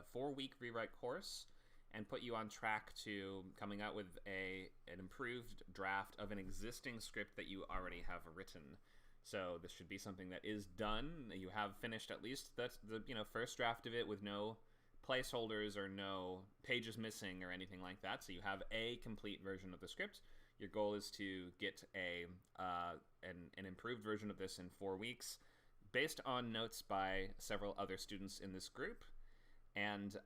a 4-week rewrite course and put you on track to coming out with an improved draft of an existing script that you already have written. So this should be something that is done. You have finished at least the first draft of it with no placeholders or no pages missing or anything like that. So you have a complete version of the script. Your goal is to get an improved version of this in 4 weeks, based on notes by several other students in this group, and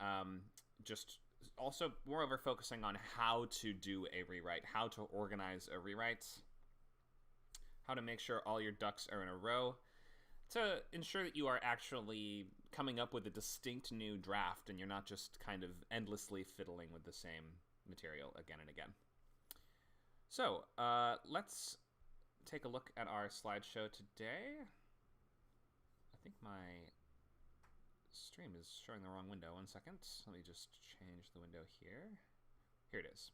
just also moreover focusing on how to do a rewrite, how to organize a rewrite, how to make sure all your ducks are in a row, to ensure that you are actually coming up with a distinct new draft and you're not just kind of endlessly fiddling with the same material again and again. So let's take a look at our slideshow today. I think my stream is showing the wrong window. 1 second. Let me just change the window here. Here it is.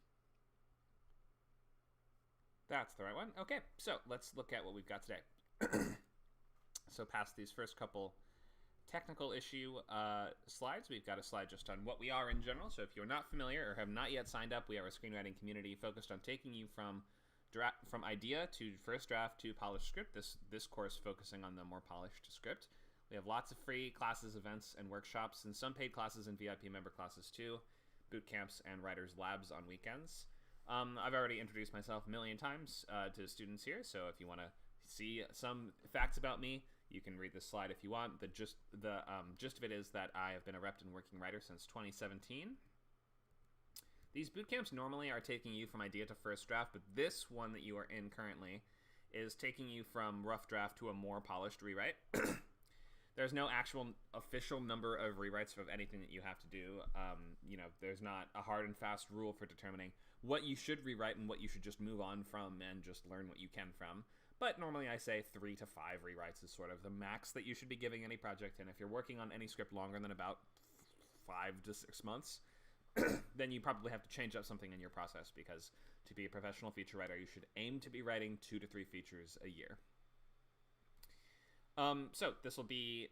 That's the right one. Okay, so let's look at what we've got today. So past these first couple technical issue slides, we've got a slide just on what we are in general. So if you're not familiar or have not yet signed up, we are a screenwriting community focused on taking you from idea to first draft to polished script. This course focusing on the more polished script. We have lots of free classes, events, and workshops, and some paid classes and VIP member classes too, boot camps and writers' labs on weekends. I've already introduced myself a million times to students here, so if you want to see some facts about me, you can read this slide if you want. The gist of it is that I have been a repped and working writer since 2017. These boot camps normally are taking you from idea to first draft, but this one that you are in currently is taking you from rough draft to a more polished rewrite. There's no actual official number of rewrites of anything that you have to do. There's not a hard and fast rule for determining what you should rewrite and what you should just move on from and just learn what you can from. But normally I say 3 to 5 rewrites is sort of the max that you should be giving any project. And if you're working on any script longer than about 5 to 6 months, then you probably have to change up something in your process, because to be a professional feature writer, you should aim to be writing 2 to 3 features a year. So this will be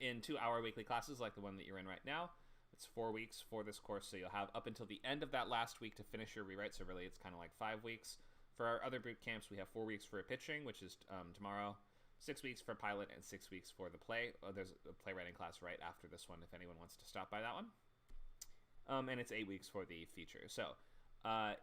in 2-hour weekly classes like the one that you're in right now. It's 4 weeks for this course, so you'll have up until the end of that last week to finish your rewrite. So really, it's kind of like 5 weeks. For our other boot camps, we have 4 weeks for pitching, which is tomorrow, 6 weeks for pilot, and 6 weeks for the play. There's a playwriting class right after this one if anyone wants to stop by that one. And it's 8 weeks for the feature. So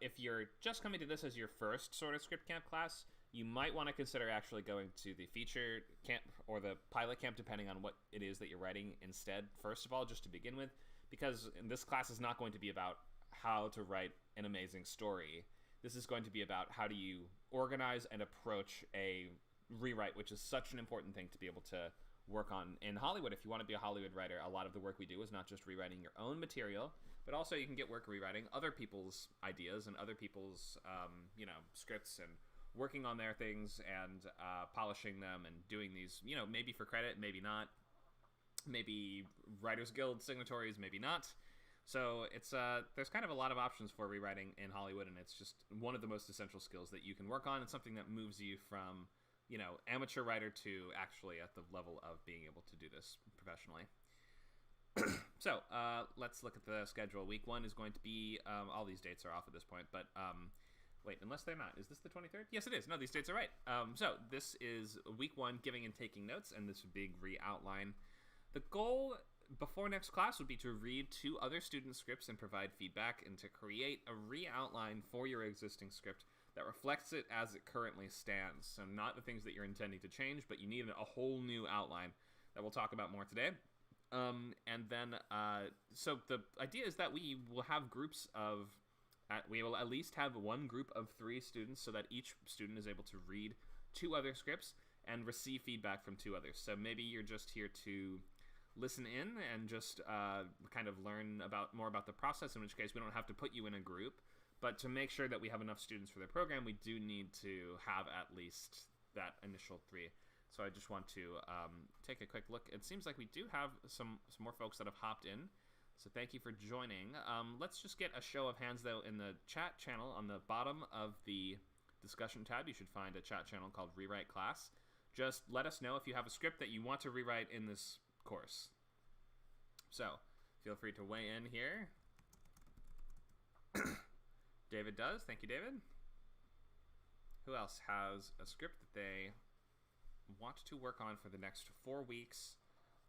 if you're just coming to this as your first sort of script camp class, you might want to consider actually going to the feature camp or the pilot camp, depending on what it is that you're writing instead, first of all, just to begin with, because this class is not going to be about how to write an amazing story. This is going to be about how do you organize and approach a rewrite, which is such an important thing to be able to work on in Hollywood. If you want to be a Hollywood writer, a lot of the work we do is not just rewriting your own material, but also you can get work rewriting other people's ideas and other people's scripts, and working on their things and polishing them and doing these, maybe for credit, maybe not, maybe Writers Guild signatories, maybe not. So it's there's kind of a lot of options for rewriting in Hollywood, and it's just one of the most essential skills that you can work on. It's something that moves you from, amateur writer to actually at the level of being able to do this professionally. So let's look at the schedule. Week 1 is going to be, all these dates are off at this point, but wait, unless they're not. Is this the 23rd? Yes, it is. No, these dates are right. So this is week 1, giving and taking notes, and this big reOutline. The goal before next class would be to read 2 other student scripts and provide feedback, and to create a reOutline for your existing script that reflects it as it currently stands. So not the things that you're intending to change, but you need a whole new outline that we'll talk about more today. And then, so the idea is that we will have groups of, we will at least have one group of 3 students, so that each student is able to read 2 other scripts and receive feedback from 2 others. So maybe you're just here to listen in and just kind of learn more about the process, in which case we don't have to put you in a group. But to make sure that we have enough students for the program, we do need to have at least that initial 3. So I just want to take a quick look. It seems like we do have some more folks that have hopped in. So thank you for joining. Let's just get a show of hands, though, in the chat channel. On the bottom of the discussion tab, you should find a chat channel called Rewrite Class. Just let us know if you have a script that you want to rewrite in this course. So feel free to weigh in here. David does. Thank you, David. Who else has a script that they want to work on for the next 4 weeks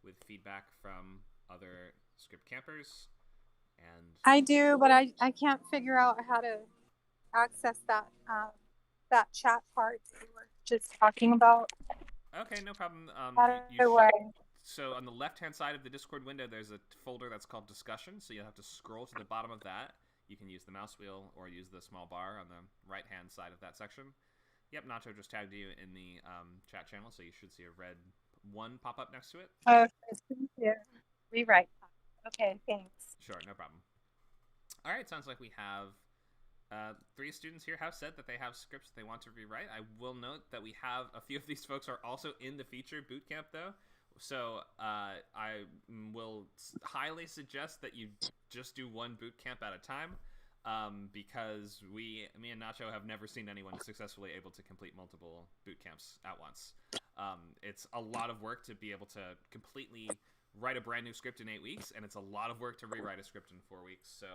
with feedback from other script campers? And I do, but I can't figure out how to access that chat part that we were just talking about. okay, no problem. How You do should. I? So on the left-hand side of the Discord window, there's a folder that's called Discussion. So you'll have to scroll to the bottom of that. You can use the mouse wheel or use the small bar on the right-hand side of that section. Yep, Nacho just tagged you in the chat channel, so you should see a red 1 pop up next to it. Oh, rewrite. Okay, thanks. Sure, no problem. All right, sounds like we have 3 students here have said that they have scripts they want to rewrite. I will note that we have a few of these folks are also in the featured bootcamp, though. So I will highly suggest that you just do 1 bootcamp at a time, because me and Nacho have never seen anyone successfully able to complete multiple bootcamps at once. It's a lot of work to be able to completely write a brand new script in 8 weeks, and it's a lot of work to rewrite a script in 4 weeks. So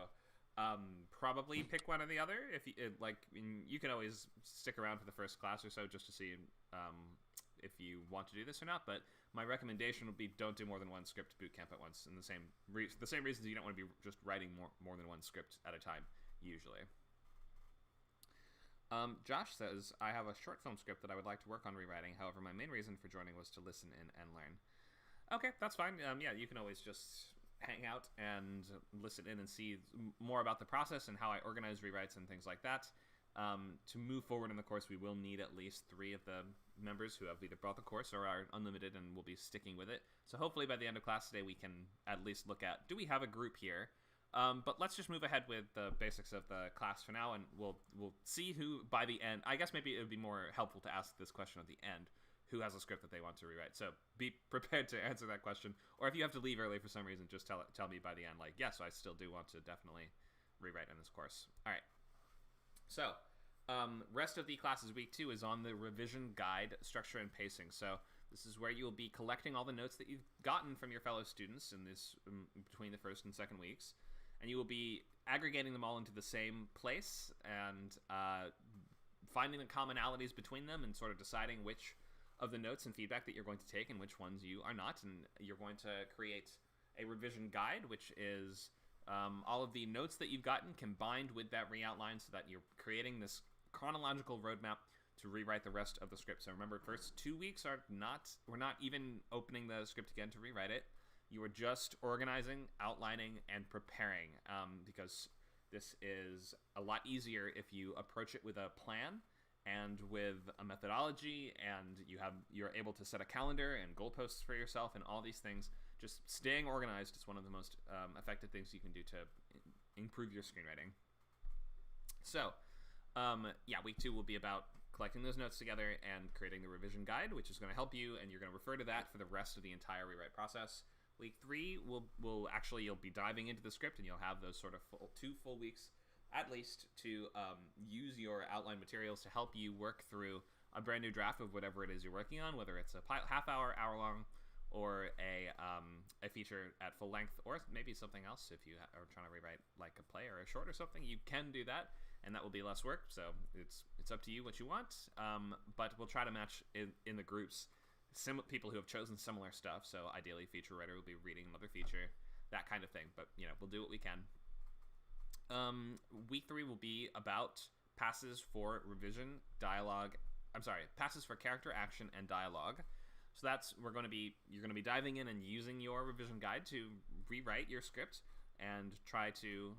probably pick one or the other. If you can always stick around for the first class or so just to see if you want to do this or not. But my recommendation would be don't do more than 1 script bootcamp at once. In the same reasons you don't want to be just writing more than 1 script at a time usually. Josh says, I have a short film script that I would like to work on rewriting. However, my main reason for joining was to listen in and learn. Okay, that's fine. Yeah, you can always just hang out and listen in and see more about the process and how I organize rewrites and things like that. To move forward in the course, we will need at least 3 of the members who have either bought the course or are unlimited and will be sticking with it. So hopefully by the end of class today, we can at least look at, do we have a group here? But let's just move ahead with the basics of the class for now, and we'll see who by the end. I guess maybe it would be more helpful to ask this question at the end. Who has a script that they want to rewrite? So be prepared to answer that question. Or if you have to leave early for some reason, just tell me by the end, like, yes, I still do want to definitely rewrite in this course. All right. So rest of the classes week 2 is on the revision guide, structure, and pacing. So this is where you'll be collecting all the notes that you've gotten from your fellow students in this between the first and second weeks. And you will be aggregating them all into the same place and finding the commonalities between them and sort of deciding which of the notes and feedback that you're going to take and which ones you are not. And you're going to create a revision guide, which is all of the notes that you've gotten combined with that reOutline so that you're creating this chronological roadmap to rewrite the rest of the script. So remember, first 2 weeks we're not even opening the script again to rewrite it. You are just organizing, outlining, and preparing, because this is a lot easier if you approach it with a plan and with a methodology, and you're able to set a calendar and goalposts for yourself and all these things. Just staying organized is one of the most effective things you can do to improve your screenwriting. So, yeah, week 2 will be about collecting those notes together and creating the revision guide, which is going to help you, and you're going to refer to that for the rest of the entire rewrite process. Week 3 you'll be diving into the script, and you'll have those sort of 2 full weeks at least to use your outline materials to help you work through a brand new draft of whatever it is you're working on, whether it's a half hour, hour long, or a feature at full length, or maybe something else. If you are trying to rewrite like a play or a short or something, you can do that, and that will be less work. So it's up to you what you want. But we'll try to match in the groups people who have chosen similar stuff. So ideally, feature writer will be reading another feature, that kind of thing. But we'll do what we can. Week 3 will be about passes for revision, dialogue. I'm sorry, passes for character, action, and dialogue. So you're going to be diving in and using your revision guide to rewrite your script and try to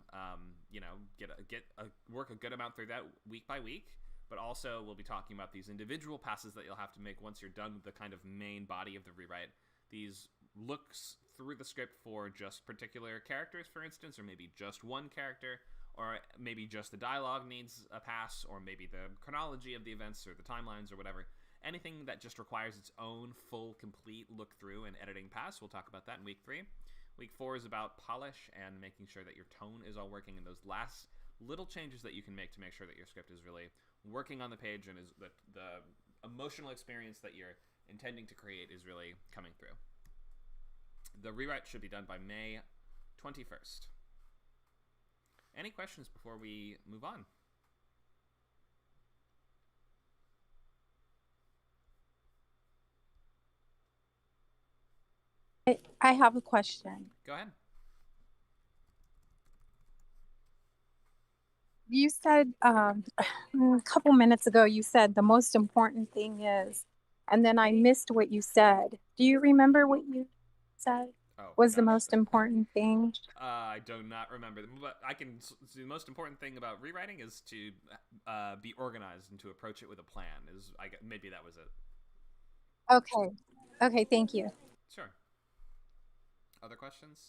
work a good amount through that week by week. But also we'll be talking about these individual passes that you'll have to make once you're done with the kind of main body of the rewrite. These looks through the script for just particular characters, for instance, or maybe just one character, or maybe just the dialogue needs a pass, or maybe the chronology of the events or the timelines or whatever. Anything that just requires its own full, complete look through and editing pass. We'll talk about that in week 3. Week 4 is about polish and making sure that your tone is all working, and those last little changes that you can make to make sure that your script is really working on the page and is the emotional experience that you're intending to create is really coming through. The rewrite should be done by May 21st. Any questions before we move on? I have a question. Go ahead. You said a couple minutes ago, you said the most important thing is, and then I missed what you said. Do you remember what you said was the most important thing? I do not remember, but I can. The most important thing about rewriting is to be organized and to approach it with a plan. Maybe that was it. Okay. Okay, thank you. Sure. Other questions?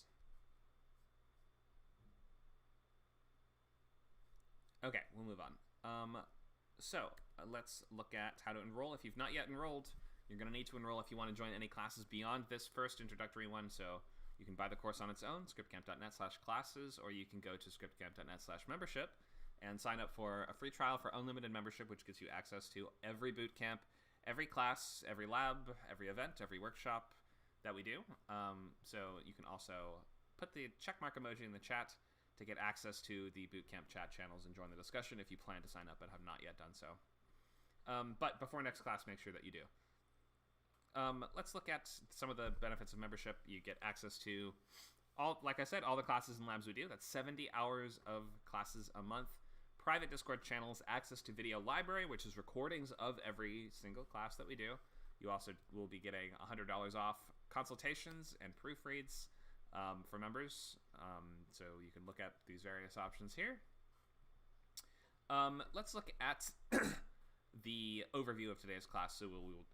Okay, we'll move on. Let's look at how to enroll. If you've not yet enrolled, you're going to need to enroll if you want to join any classes beyond this first introductory one. So you can buy the course on its own, scriptcamp.net/classes, or you can go to scriptcamp.net/membership and sign up for a free trial for unlimited membership, which gives you access to every bootcamp, every class, every lab, every event, every workshop that we do. So you can also put the checkmark emoji in the chat to get access to the Bootcamp chat channels and join the discussion if you plan to sign up but have not yet done so. But before next class, make sure that you do. Let's look at some of the benefits of membership. You get access to, like I said, all the classes and labs we do. That's 70 hours of classes a month. Private Discord channels, access to video library, which is recordings of every single class that we do. You also will be getting $100 off consultations and proofreads for members. So you can look at these various options here. Let's look at the overview of today's class. So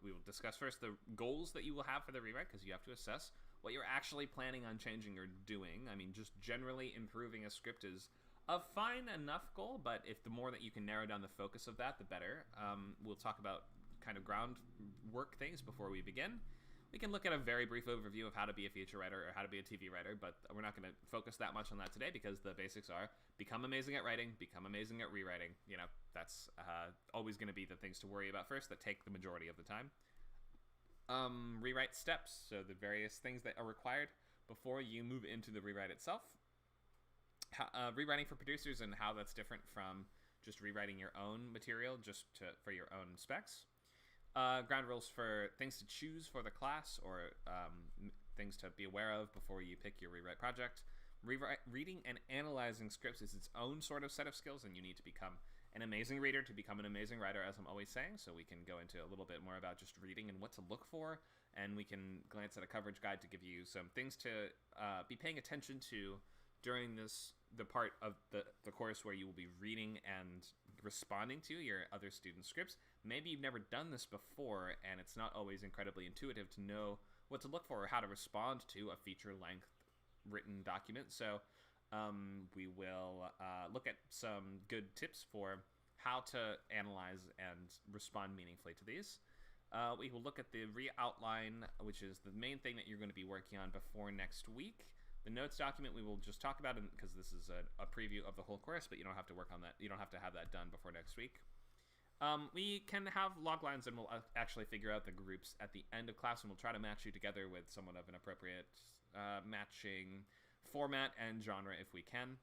we will discuss first the goals that you will have for the rewrite, because you have to assess what you're actually planning on changing or doing. I mean, just generally improving a script is a fine enough goal, but if the more that you can narrow down the focus of that, the better. We'll talk about kind of groundwork things before we begin. We can look at a very brief overview of how to be a feature writer or how to be a TV writer, but we're not going to focus that much on that today because the basics are become amazing at writing, become amazing at rewriting. You know, that's always going to be the things to worry about first that take the majority of the time. Rewrite steps, so the various things that are required before you move into the rewrite itself. Rewriting for producers and how that's different from just rewriting your own material for your own specs. Ground rules for things to choose for the class or things to be aware of before you pick your rewrite project. Reading and analyzing scripts is its own sort of set of skills, and you need to become an amazing reader to become an amazing writer, as I'm always saying. So we can go into a little bit more about just reading and what to look for, and we can glance at a coverage guide to give you some things to be paying attention to during the part of the course where you will be reading and responding to your other students' scripts. Maybe you've never done this before, and it's not always incredibly intuitive to know what to look for or how to respond to a feature-length written document. So we will look at some good tips for how to analyze and respond meaningfully to these. We will look at the reOutline, which is the main thing that you're going to be working on before next week. The notes document we will just talk about because this is a preview of the whole course, but you don't have to work on that. You don't have to have that done before next week. We can have log lines, and we'll actually figure out the groups at the end of class, and we'll try to match you together with somewhat of an appropriate matching format and genre if we can.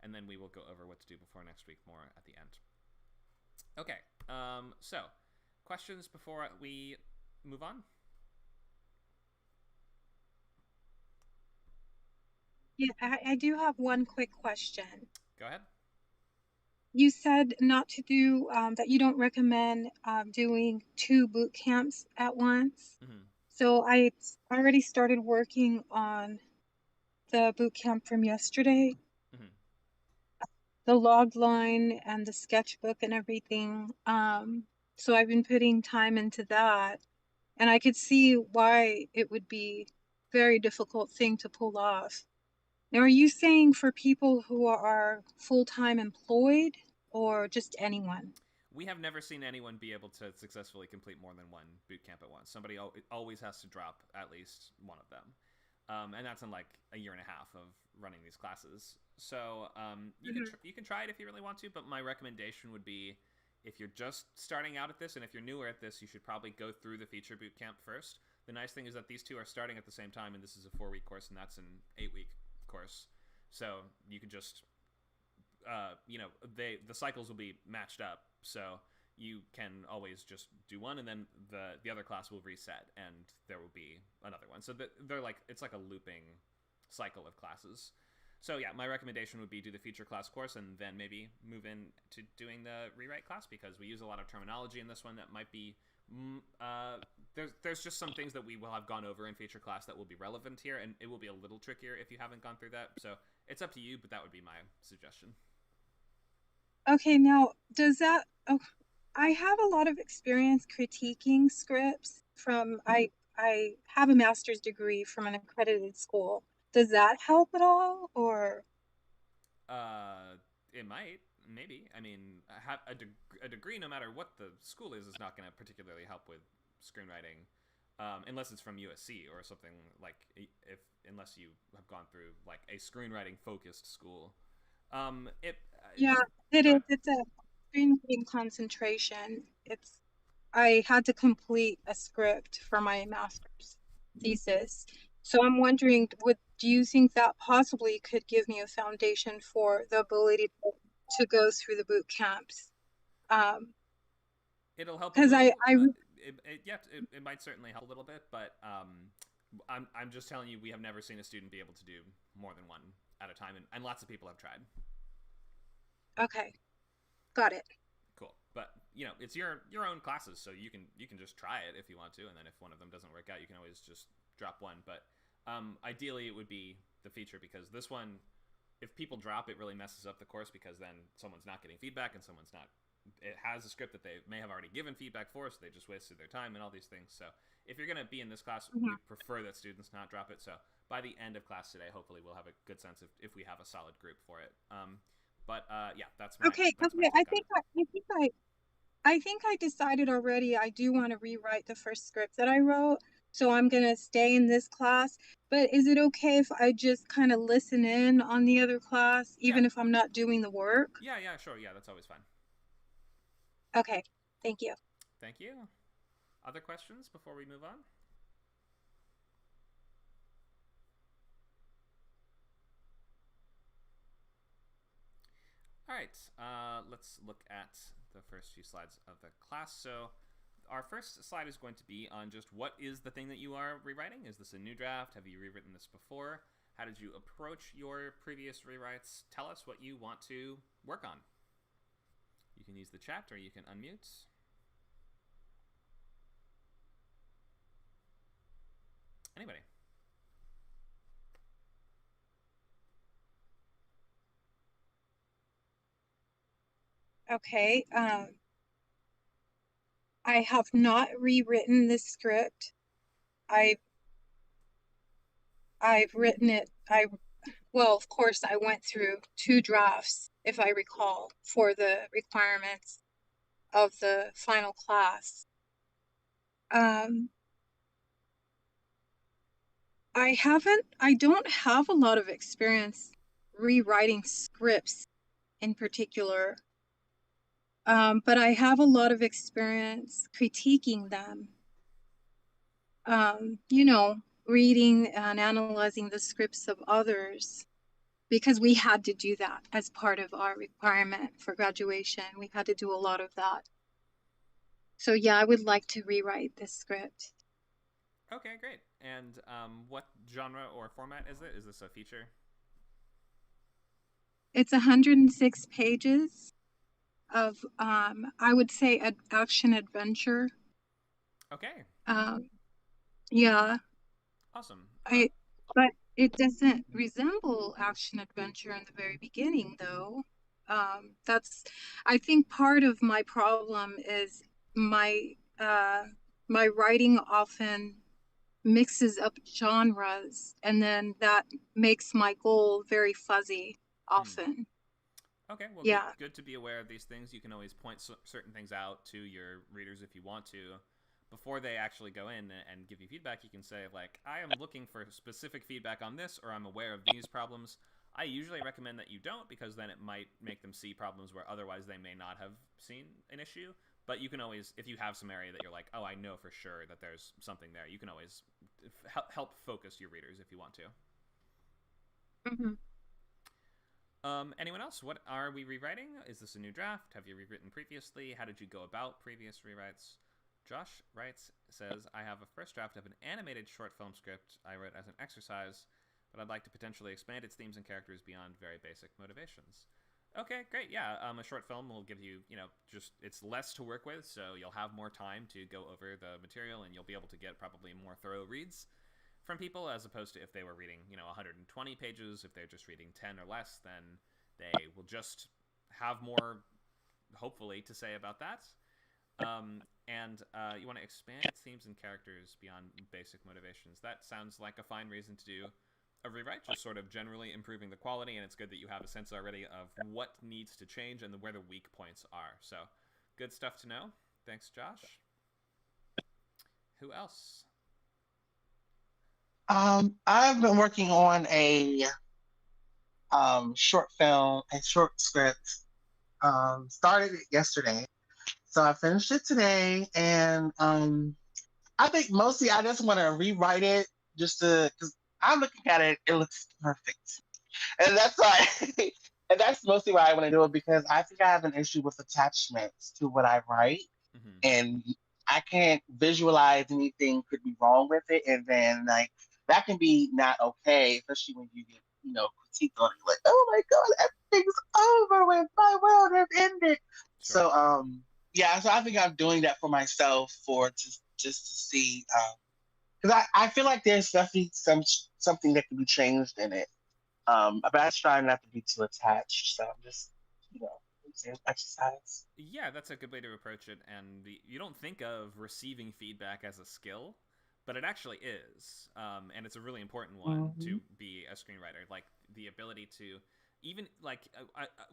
And then we will go over what to do before next week more at the end. Okay, so questions before we move on? Yeah, I do have one quick question. Go ahead. You said not to do, that you don't recommend doing 2 boot camps at once. Mm-hmm. So I already started working on the boot camp from yesterday. Mm-hmm. The log line and the sketchbook and everything. So I've been putting time into that. And I could see why it would be a very difficult thing to pull off. Now, are you saying for people who are full-time employed or just anyone? We have never seen anyone be able to successfully complete more than one boot camp at once. Somebody always has to drop at least one of them. And that's in like a year and a half of running these classes. So you can try it if you really want to, but my recommendation would be if you're just starting out at this, and if you're newer at this, you should probably go through the feature bootcamp first. The nice thing is that these two are starting at the same time, and this is a 4-week course, and that's an 8-week course. So you could just, the cycles will be matched up. So you can always just do one, and then the other class will reset, and there will be another one. So they're like, it's like a looping cycle of classes. So yeah, my recommendation would be do the feature class course and then maybe move into doing the rewrite class, because we use a lot of terminology in this one that might be there's just some things that we will have gone over in feature class that will be relevant here, and it will be a little trickier if you haven't gone through that. So it's up to you, but that would be my suggestion. Okay, now does that I have a lot of experience critiquing scripts from I have a master's degree from an accredited school. Does that help at all, or It might, maybe. I mean, a degree, no matter what the school is not going to particularly help with screenwriting, unless it's from USC or something like. If unless you have gone through like a screenwriting focused school, it. yeah, it is. It's a screenwriting concentration. It's I had to complete a script for my master's thesis. So I'm wondering, do you think that possibly could give me a foundation for the ability to go through the boot camps? It'll help a Because little. I It might certainly help a little bit, but I'm just telling you, we have never seen a student be able to do more than one at a time, and lots of people have tried. okay, got it. Cool, but it's your own classes, so you can just try it if you want to, and then if one of them doesn't work out, you can always just drop one. But ideally, it would be the feature, because this one, if people drop, it really messes up the course, because then someone's not getting feedback and someone's not. It has a script that they may have already given feedback for, so they just wasted their time and all these things. So if you're going to be in this class, we prefer that students not drop it. So by the end of class today, hopefully we'll have a good sense of if we have a solid group for it. Yeah, that's my Okay, that's my take on it. I think I decided already I do want to rewrite the first script that I wrote, so I'm gonna stay in this class. But is it okay if I just kind of listen in on the other class, Yeah. even if I'm not doing the work? Yeah, sure. Yeah, that's always fine. Okay, thank you. Thank you. Other questions before we move on? All right, let's look at the first few slides of the class. So our first slide is going to be on just what is the thing that you are rewriting. Is this a new draft? Have you rewritten this before? How did you approach your previous rewrites? Tell us what you want to work on. You can use the chat or you can unmute. Anybody? Okay, I have not rewritten this script. I've written it. Well, of course, I went through 2 drafts, if I recall, for the requirements of the final class. I don't have a lot of experience rewriting scripts in particular, but I have a lot of experience critiquing them. Reading and analyzing the scripts of others, because we had to do that as part of our requirement for graduation. We had to do a lot of that. So yeah, I would like to rewrite this script. Okay, great. And what genre or format is it? Is this a feature? It's 106 pages of, I would say, action adventure. Okay. Yeah. Awesome. But it doesn't resemble action adventure in the very beginning, though. I think part of my problem is my my writing often mixes up genres, and then that makes my goal very fuzzy often. Okay, well, Yeah. good to be aware of these things. You can always point certain things out to your readers if you want to. Before they actually go in and give you feedback, you can say, like, I am looking for specific feedback on this, or I'm aware of these problems. I usually recommend that you don't, because then it might make them see problems where otherwise they may not have seen an issue. But you can always, if you have some area that you're like, oh, I know for sure that there's something there, you can always help focus your readers if you want to. Mhm. Anyone else? What are we rewriting? Is this a new draft? Have you rewritten previously? How did you go about previous rewrites? Josh writes, says, I have a first draft of an animated short film script I wrote as an exercise, but I'd like to potentially expand its themes and characters beyond very basic motivations. Okay, great. Yeah, a short film will give you, just it's less to work with, so you'll have more time to go over the material, and you'll be able to get probably more thorough reads from people, as opposed to if they were reading 120 pages. If they're just reading 10 or less, then they will just have more, hopefully, to say about that. And you want to expand themes and characters beyond basic motivations. That sounds like a fine reason to do a rewrite, just sort of generally improving the quality, and it's good that you have a sense already of what needs to change and where the weak points are. So good stuff to know. Thanks, Josh. Who else? I've been working on a short film, a short script. Started it yesterday, so I finished it today, and I think mostly I just want to rewrite it just to because I'm looking at it, it looks perfect, and that's why, and that's mostly why I want to do it because I think I have an issue with attachments to what I write, Mm-hmm. and I can't visualize anything could be wrong with it, and then like that can be not okay, especially when you get critique on it, like oh my god, everything's over with, my world has ended. Sure. So yeah, so I think I'm doing that for myself for just to see because I feel like there's definitely something that can be changed in it. But I just try not to be too attached, so I'm just you know exercise. Yeah, that's a good way to approach it. And you don't think of receiving feedback as a skill, but it actually is. And it's a really important one Mm-hmm. to be a screenwriter. Like the ability to even like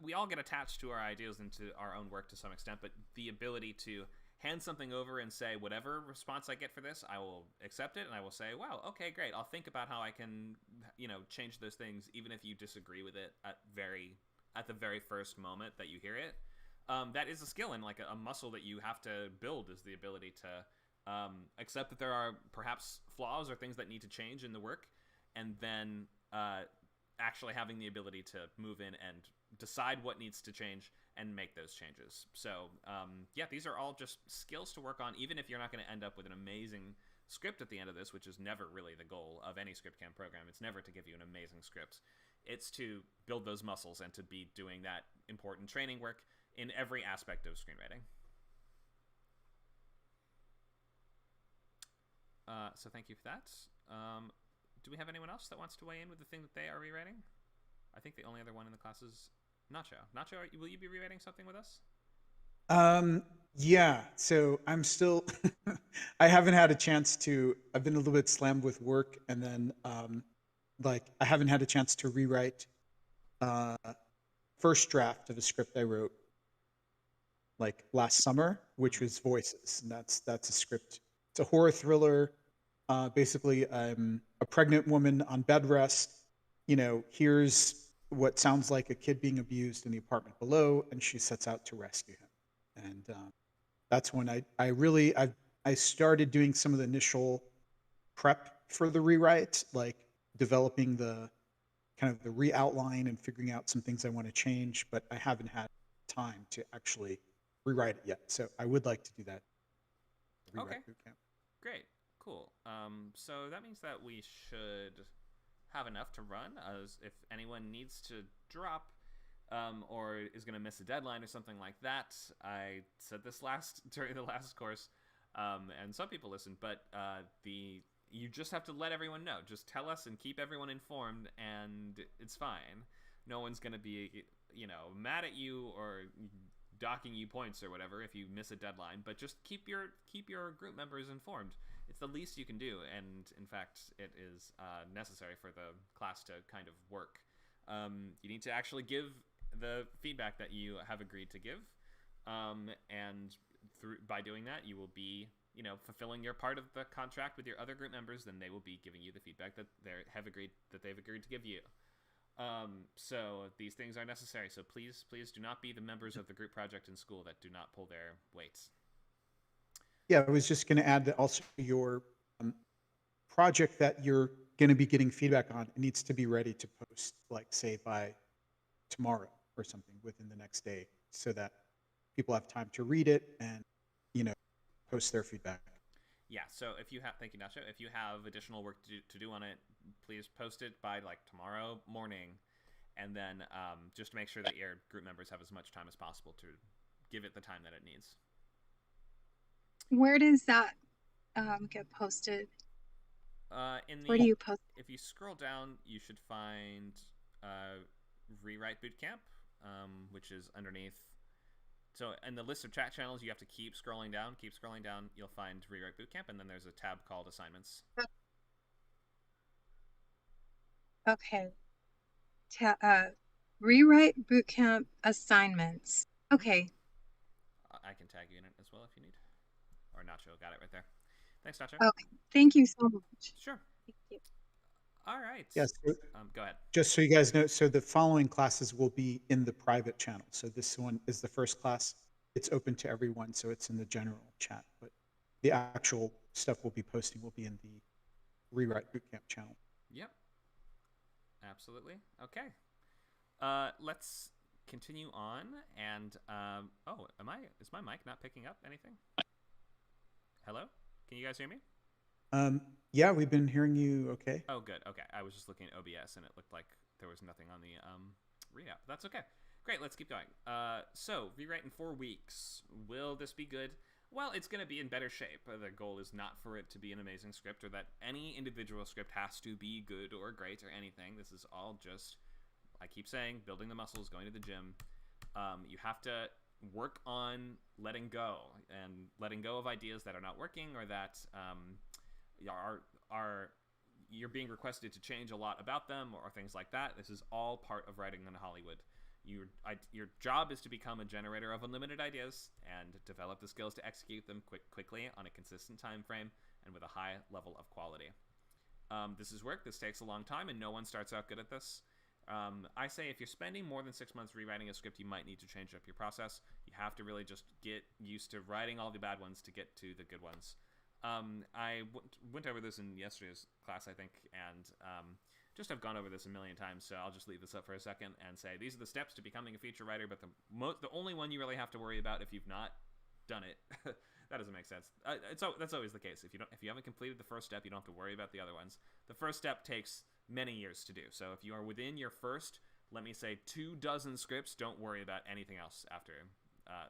we all get attached to our ideas and to our own work to some extent, but the ability to hand something over and say whatever response I get for this, I will accept it and I will say, wow, okay, great. I'll think about how I can, change those things, even if you disagree with it at the very first moment that you hear it. That is a skill and like a muscle that you have to build, is the ability to accept that there are perhaps flaws or things that need to change in the work, and then actually having the ability to move in and decide what needs to change and make those changes. So yeah, these are all just skills to work on, even if you're not going to end up with an amazing script at the end of this, which is never really the goal of any script camp program. It's never to give you an amazing script. It's to build those muscles and to be doing that important training work in every aspect of screenwriting. So thank you for that. Do we have anyone else that wants to weigh in with the thing that they are rewriting? I think the only other one in the class is Nacho. Nacho, will you be rewriting something with us? Yeah, so I'm still I haven't had a chance to I've been a little bit slammed with work and then like I haven't had a chance to rewrite uh first draft of a script I wrote like last summer, which Mm-hmm. was Voices. And that's a script. It's a horror thriller. Basically, I'm a pregnant woman on bed rest. Here's what sounds like a kid being abused in the apartment below, and she sets out to rescue him. And that's when I started doing some of the initial prep for the rewrite, like developing the kind of the reOutline and figuring out some things I want to change, but I haven't had time to actually rewrite it yet. So I would like to do that rewrite Okay, bootcamp. great, cool. So that means that we should have enough to run. As if anyone needs to drop, or is going to miss a deadline or something like that. I said this during the last course, and some people listen, but the you just have to let everyone know. Just tell us and keep everyone informed, and it's fine. No one's going to be mad at you or docking you points or whatever if you miss a deadline. But just keep your group members informed. It's the least you can do, and in fact, it is necessary for the class to kind of work. You need to actually give the feedback that you have agreed to give, and by doing that, you will be fulfilling your part of the contract with your other group members. Then they will be giving you the feedback that they've agreed to give you. So these things are necessary. So please do not be the members of the group project in school that do not pull their weights. Yeah, I was just going to add that also your project that you're going to be getting feedback on, it needs to be ready to post, like say by tomorrow or something within the next day, so that people have time to read it and, you know, post their feedback. Yeah, so if you have, thank you, Nacho. If you have additional work to do on it, please post it by like tomorrow morning, and then just to make sure that your group members have as much time as possible to give it the time that it needs. Where does that get posted? Where do you post? If you scroll down, you should find Rewrite Bootcamp, which is underneath. So in the list of chat channels, you have to keep scrolling down. You'll find Rewrite Bootcamp, and then there's a tab called Assignments. Okay. Rewrite Bootcamp Assignments. Okay. I can tag you in it as well if you need. Or Nacho got it right there. Thanks, Nacho. Okay. Thank you so much. Sure. Thank you. All right. Yes. Go ahead. Just so you guys know, so the following classes will be in the private channel. So this one is the first class. It's open to everyone, so it's in the general chat. But the actual stuff we'll be posting will be in the Rewrite Bootcamp channel. Yep. Absolutely. Okay. Let's continue on. And is my mic not picking up anything? Hello? Can you guys hear me? Yeah, we've been hearing you okay. Oh, good. Okay. I was just looking at OBS and it looked like there was nothing on the readout. That's okay. Great. Let's keep going. So, rewrite in 4 weeks. Will this be good? Well, it's going to be in better shape. The goal is not for it to be an amazing script or that any individual script has to be good or great or anything. This is all just, I keep saying, building the muscles, going to the gym. You have to work on letting go of ideas that are not working or that you're being requested to change a lot about them or things like that. This is all part of writing in Hollywood. Your job is to become a generator of unlimited ideas and develop the skills to execute them quickly on a consistent time frame and with a high level of quality. This is work. This takes a long time, and no one starts out good at this. I say if you're spending more than 6 months rewriting a script, you might need to change up your process. You have to really just get used to writing all the bad ones to get to the good ones. I went over this in yesterday's class, I think, and just have gone over this a million times, so I'll just leave this up for a second and say these are the steps to becoming a feature writer, but the only one you really have to worry about if you've not done it, that doesn't make sense. That's always the case. If you haven't completed the first step, you don't have to worry about the other ones. The first step takes many years to do, so if you are within your first, let me say, 24 scripts, don't worry about anything else after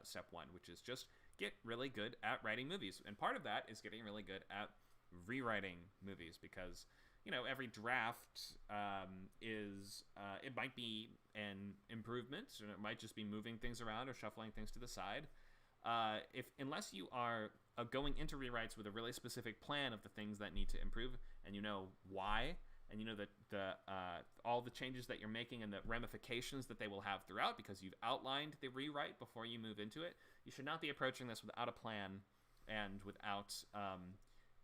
step 1, which is just get really good at writing movies. And part of that is getting really good at rewriting movies, because every draft it might be an improvement, and it might just be moving things around or shuffling things to the side. Unless you are going into rewrites with a really specific plan of the things that need to improve, and you know why, and you know that all the changes that you're making and the ramifications that they will have throughout, because you've outlined the rewrite before you move into it, you should not be approaching this without a plan and without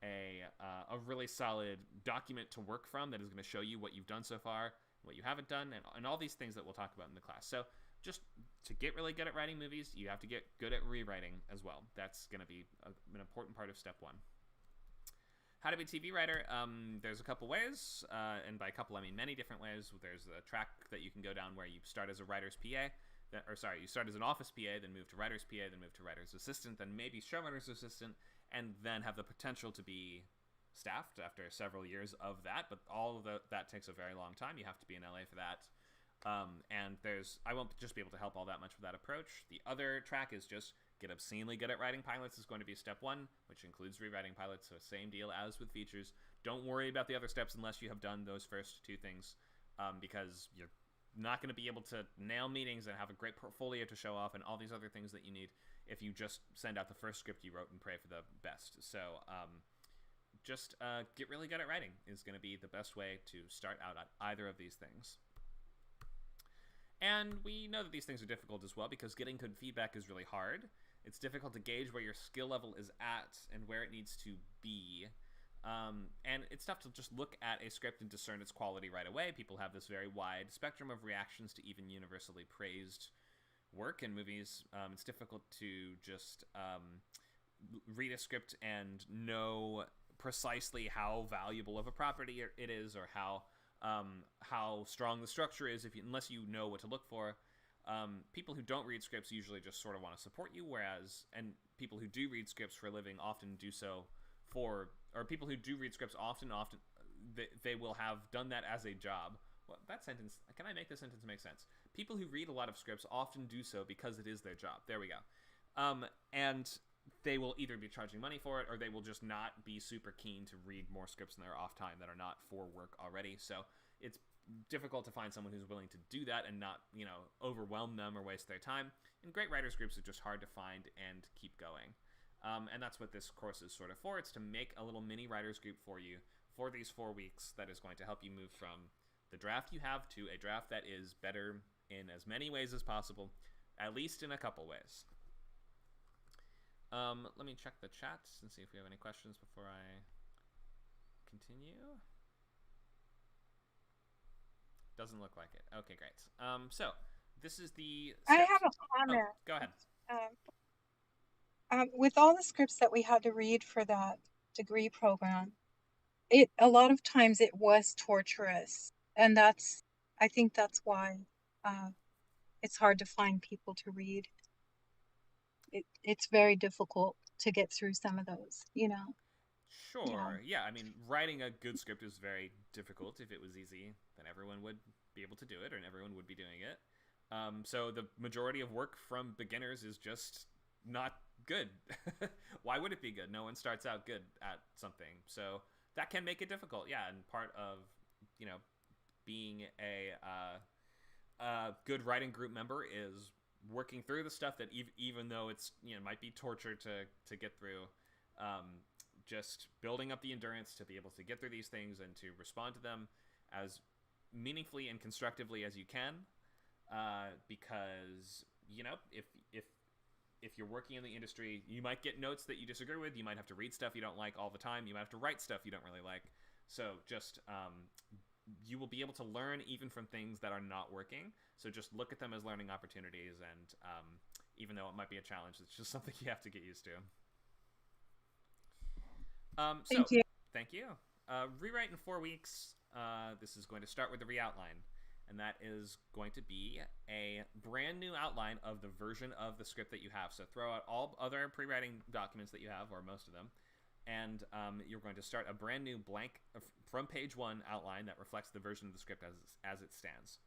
a really solid document to work from that is going to show you what you've done so far, what you haven't done, and all these things that we'll talk about in the class. So just to get really good at writing movies, you have to get good at rewriting as well. That's going to be an important part of step 1. How to be a TV writer? There's a couple ways, and by a couple I mean many different ways. There's a track that you can go down where you start as a writer's PA, you start as an office PA, then move to writer's PA, then move to writer's assistant, then maybe showrunner's assistant, and then have the potential to be staffed after several years of that. But all of that takes a very long time. You have to be in LA for that. And I won't just be able to help all that much with that approach. The other track is just get obscenely good at writing pilots is going to be step 1, which includes rewriting pilots. So same deal as with features. Don't worry about the other steps unless you have done those first 2 things, because you're not going to be able to nail meetings and have a great portfolio to show off and all these other things that you need if you just send out the first script you wrote and pray for the best. So just get really good at writing is going to be the best way to start out at either of these things. And we know that these things are difficult as well, because getting good feedback is really hard. It's difficult to gauge where your skill level is at and where it needs to be. And it's tough to just look at a script and discern its quality right away. People have this very wide spectrum of reactions to even universally praised work in movies. It's difficult to just read a script and know precisely how valuable of a property it is, or how strong the structure is, unless you know what to look for. People who don't read scripts usually just sort of want to support you, and people who do read scripts for a living often do so people who do read scripts often they will have done that as a job. Well, that sentence, can I make this sentence make sense? People who read a lot of scripts often do so because it is their job. There we go. And they will either be charging money for it, or they will just not be super keen to read more scripts in their off time that are not for work already. So it's difficult to find someone who's willing to do that and not, overwhelm them or waste their time. And great writers groups are just hard to find and keep going. And that's what this course is sort of for. It's to make a little mini writers group for you for these 4 weeks that is going to help you move from the draft you have to a draft that is better in as many ways as possible, at least in a couple ways. Let me check the chat and see if we have any questions before I continue. Doesn't look like it. Okay, great. So this is the steps. I have a comment. Oh, go ahead. With all the scripts that we had to read for that degree program, a lot of times it was torturous, and I think that's why it's hard to find people to read. It's very difficult to get through some of those, Sure. Yeah. I mean, writing a good script is very difficult. If it was easy, then everyone would be able to do it, and everyone would be doing it. So the majority of work from beginners is just not good. Why would it be good? No one starts out good at something. So that can make it difficult. Yeah. And part of, being a good writing group member is working through the stuff that even though it's, might be torture to get through, just building up the endurance to be able to get through these things and to respond to them as meaningfully and constructively as you can. Because, if you're working in the industry, you might get notes that you disagree with. You might have to read stuff you don't like all the time. You might have to write stuff you don't really like. So just, you will be able to learn even from things that are not working. So just look at them as learning opportunities. And even though it might be a challenge, it's just something you have to get used to. Thank you. Thank you. Rewrite in 4 weeks. This is going to start with the reOutline. And that is going to be a brand new outline of the version of the script that you have. So throw out all other pre-writing documents that you have, or most of them, and you're going to start a brand new blank from page 1 outline that reflects the version of the script as it stands.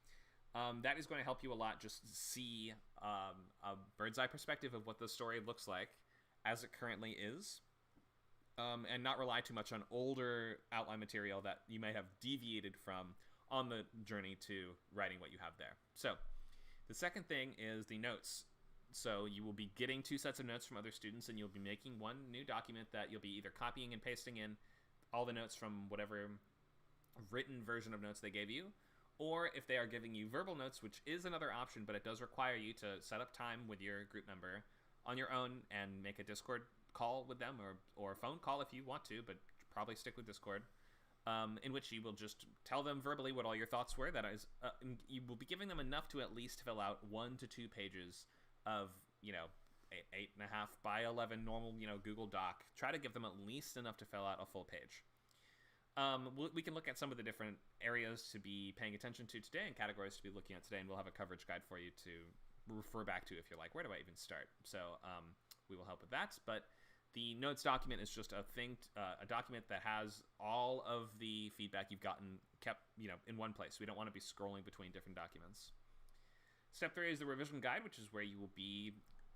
That is going to help you a lot, just see a bird's eye perspective of what the story looks like as it currently is, and not rely too much on older outline material that you may have deviated from on the journey to writing what you have there. So the second thing is the notes. So you will be getting 2 sets of notes from other students, and you'll be making one new document that you'll be either copying and pasting in all the notes from whatever written version of notes they gave you, or if they are giving you verbal notes, which is another option, but it does require you to set up time with your group member on your own and make a Discord call with them, or a phone call if you want to, but probably stick with Discord. In which you will just tell them verbally what all your thoughts were. That is, you will be giving them enough to at least fill out 1 to 2 pages of, 8.5 by 11 normal, Google Doc. Try to give them at least enough to fill out a full page. We can look at some of the different areas to be paying attention to today and categories to be looking at today, and we'll have a coverage guide for you to refer back to if you're like, where do I even start? So we will help with that, but the notes document is just a document that has all of the feedback you've gotten kept, in one place. We don't want to be scrolling between different documents. Step 3 is the revision guide, which is where you will be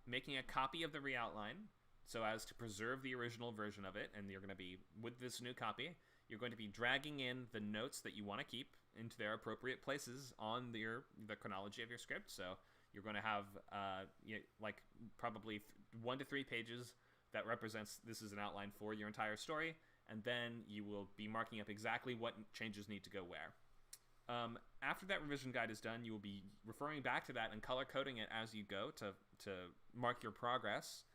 making a copy of the reOutline so as to preserve the original version of it. And you're going to be, with this new copy, you're going to be dragging in the notes that you want to keep into their appropriate places on the chronology of your script. So you're going to have probably 1 to 3 pages that represents this is an outline for your entire story, and then you will be marking up exactly what changes need to go where. After that revision guide is done, you will be referring back to that and color coding it as you go to mark your progress,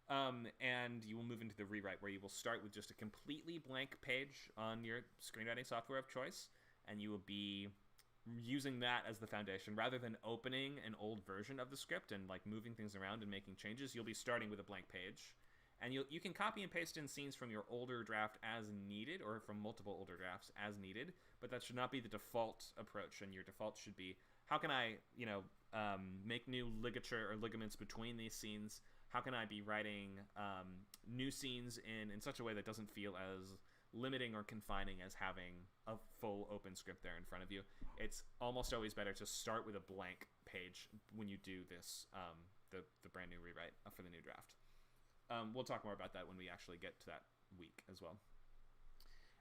and you will move into the rewrite, where you will start with just a completely blank page on your screenwriting software of choice, and you will be using that as the foundation. Rather than opening an old version of the script and moving things around and making changes, you'll be starting with a blank page. And you can copy and paste in scenes from your older draft as needed, or from multiple older drafts as needed, but that should not be the default approach. And your default should be, how can I, make new ligature or ligaments between these scenes? How can I be writing new scenes in such a way that doesn't feel as limiting or confining as having a full open script there in front of you? It's almost always better to start with a blank page when you do this, the brand new rewrite for the new draft. We'll talk more about that when we actually get to that week as well.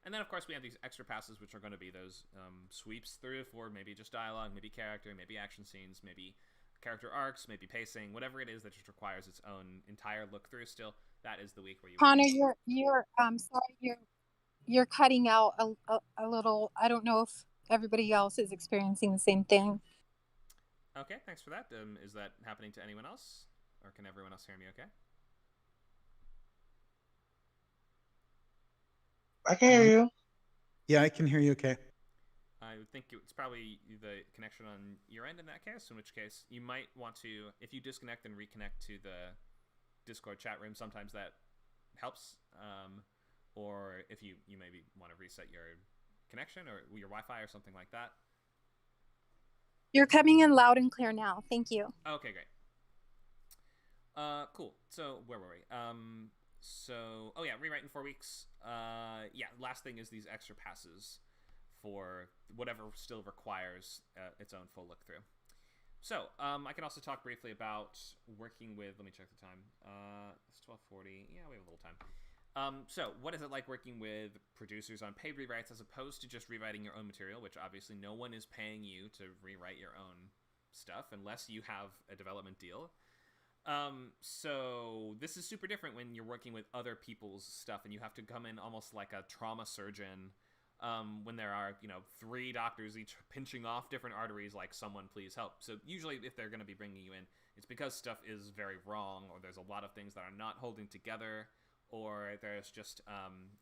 And then, of course, we have these extra passes, which are going to be those sweeps through for maybe just dialogue, maybe character, maybe action scenes, maybe character arcs, maybe pacing, whatever it is that just requires its own entire look through still. That is the week where you... Conor, you're sorry, you're cutting out a little. I don't know if everybody else is experiencing the same thing. Okay, thanks for that. Is that happening to anyone else? Or can everyone else hear me okay? I can hear you. Yeah, I can hear you okay. I would think it's probably the connection on your end in that case, in which case you might want to, if you disconnect and reconnect to the Discord chat room, sometimes that helps. Or if you maybe want to reset your connection or your Wi-Fi or something like that. You're coming in loud and clear now. Thank you. Okay, great. Cool. So where were we? Rewrite in 4 weeks. Last thing is these extra passes for whatever still requires its own full look through. So I can also talk briefly about working with, let me check the time. It's 12:40. Yeah, we have a little time. So what is it like working with producers on paid rewrites as opposed to just rewriting your own material, which obviously no one is paying you to rewrite your own stuff unless you have a development deal. So this is super different when you're working with other people's stuff and you have to come in almost like a trauma surgeon when there are, 3 doctors each pinching off different arteries like someone please help. So usually if they're going to be bringing you in, it's because stuff is very wrong or there's a lot of things that are not holding together or there's just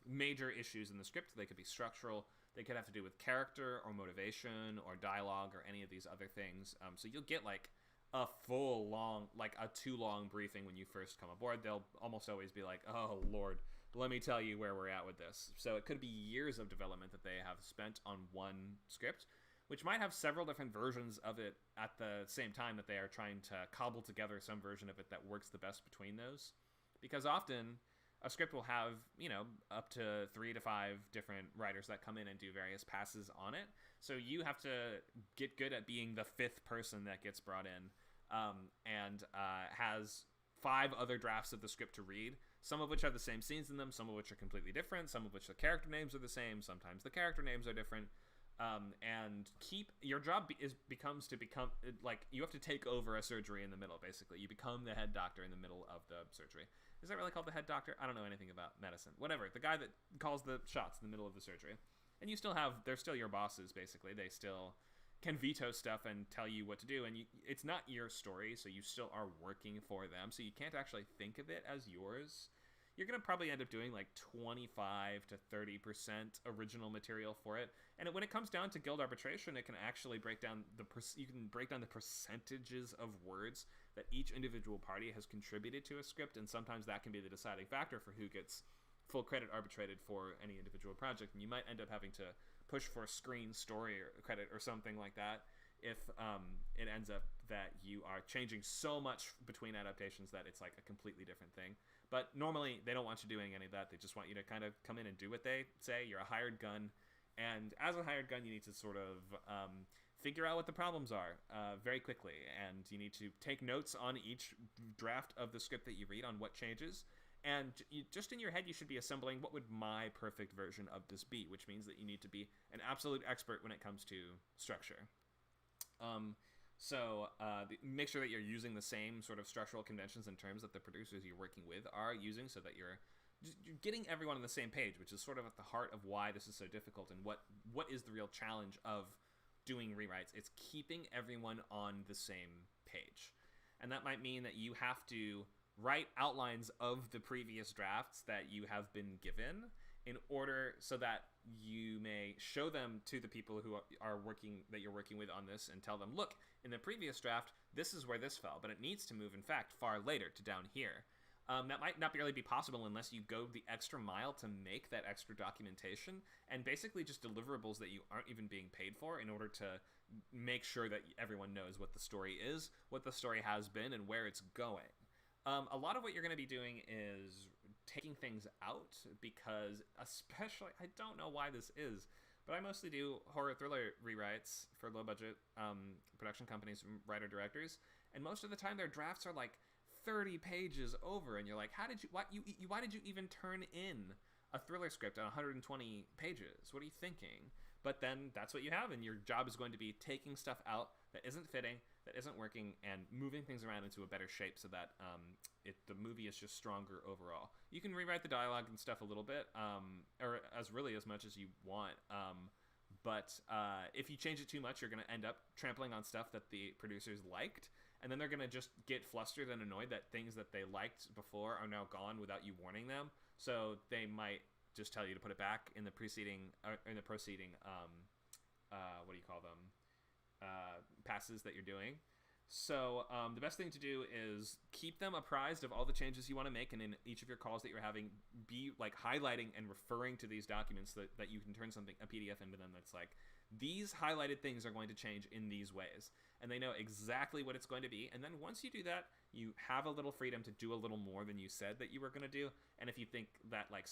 major issues in the script. They could be structural. They could have to do with character or motivation or dialogue or any of these other things. So you'll get like a full long, like a too long briefing when you first come aboard. They'll almost always be like, oh Lord, let me tell you where we're at with this. So it could be years of development that they have spent on one script, which might have several different versions of it at the same time that they are trying to cobble together some version of it that works the best between those. Because often a script will have, up to 3 to 5 different writers that come in and do various passes on it. So you have to get good at being the 5th person that gets brought in and has 5 other drafts of the script to read, some of which have the same scenes in them, some of which are completely different, some of which the character names are the same, sometimes the character names are different. And your job becomes to become like you have to take over a surgery in the middle. Basically, you become the head doctor in the middle of the surgery. Is that really called the head doctor? I don't know anything about medicine. Whatever, the guy that calls the shots in the middle of the surgery. And they're still your bosses. Basically, they still can veto stuff and tell you what to do. And it's not your story, so you still are working for them. So you can't actually think of it as yours. You're going to probably end up doing like 25 to 30% original material for it. And when it comes down to guild arbitration, it can actually break down the percentages of words that each individual party has contributed to a script. And sometimes that can be the deciding factor for who gets full credit arbitrated for any individual project. And you might end up having to push for a screen story or credit or something like that if it ends up that you are changing so much between adaptations that it's like a completely different thing. But normally, they don't want you doing any of that. They just want you to kind of come in and do what they say. You're a hired gun. And as a hired gun, you need to sort of figure out what the problems are very quickly. And you need to take notes on each draft of the script that you read on what changes. And just in your head, you should be assembling what would my perfect version of this be, which means that you need to be an absolute expert when it comes to structure. So make sure that you're using the same sort of structural conventions and terms that the producers you're working with are using so that you're getting everyone on the same page, which is sort of at the heart of why this is so difficult and what is the real challenge of doing rewrites. It's keeping everyone on the same page. And that might mean that you have to write outlines of the previous drafts that you have been given in order so that you may show them to the people who that you're working with on this and tell them, look, in the previous draft, this is where this fell, but it needs to move, in fact, far later to down here. That might not really be possible unless you go the extra mile to make that extra documentation and basically just deliverables that you aren't even being paid for in order to make sure that everyone knows what the story is, what the story has been, and where it's going. A lot of what you're going to be doing is taking things out because, especially, I don't know why this is, but I mostly do horror thriller rewrites for low-budget production companies and writer-directors, and most of the time their drafts are like 30 pages over, and you're like, why did you even turn in a thriller script on 120 pages? What are you thinking? But then that's what you have, and your job is going to be taking stuff out that isn't fitting, that isn't working, and moving things around into a better shape so that the movie is just stronger overall. You can rewrite the dialogue and stuff a little bit, or as much as you want. But if you change it too much, you're going to end up trampling on stuff that the producers liked, and then they're going to just get flustered and annoyed that things that they liked before are now gone without you warning them. So they might just tell you to put it back in the proceeding what do you call them, passes that you're doing. So the best thing to do is keep them apprised of all the changes you want to make, and in each of your calls that you're having, be like highlighting and referring to these documents that you can turn a PDF into them that's like, these highlighted things are going to change in these ways, and they know exactly what it's going to be. And then once you do that, you have a little freedom to do a little more than you said that you were going to do. And if you think that like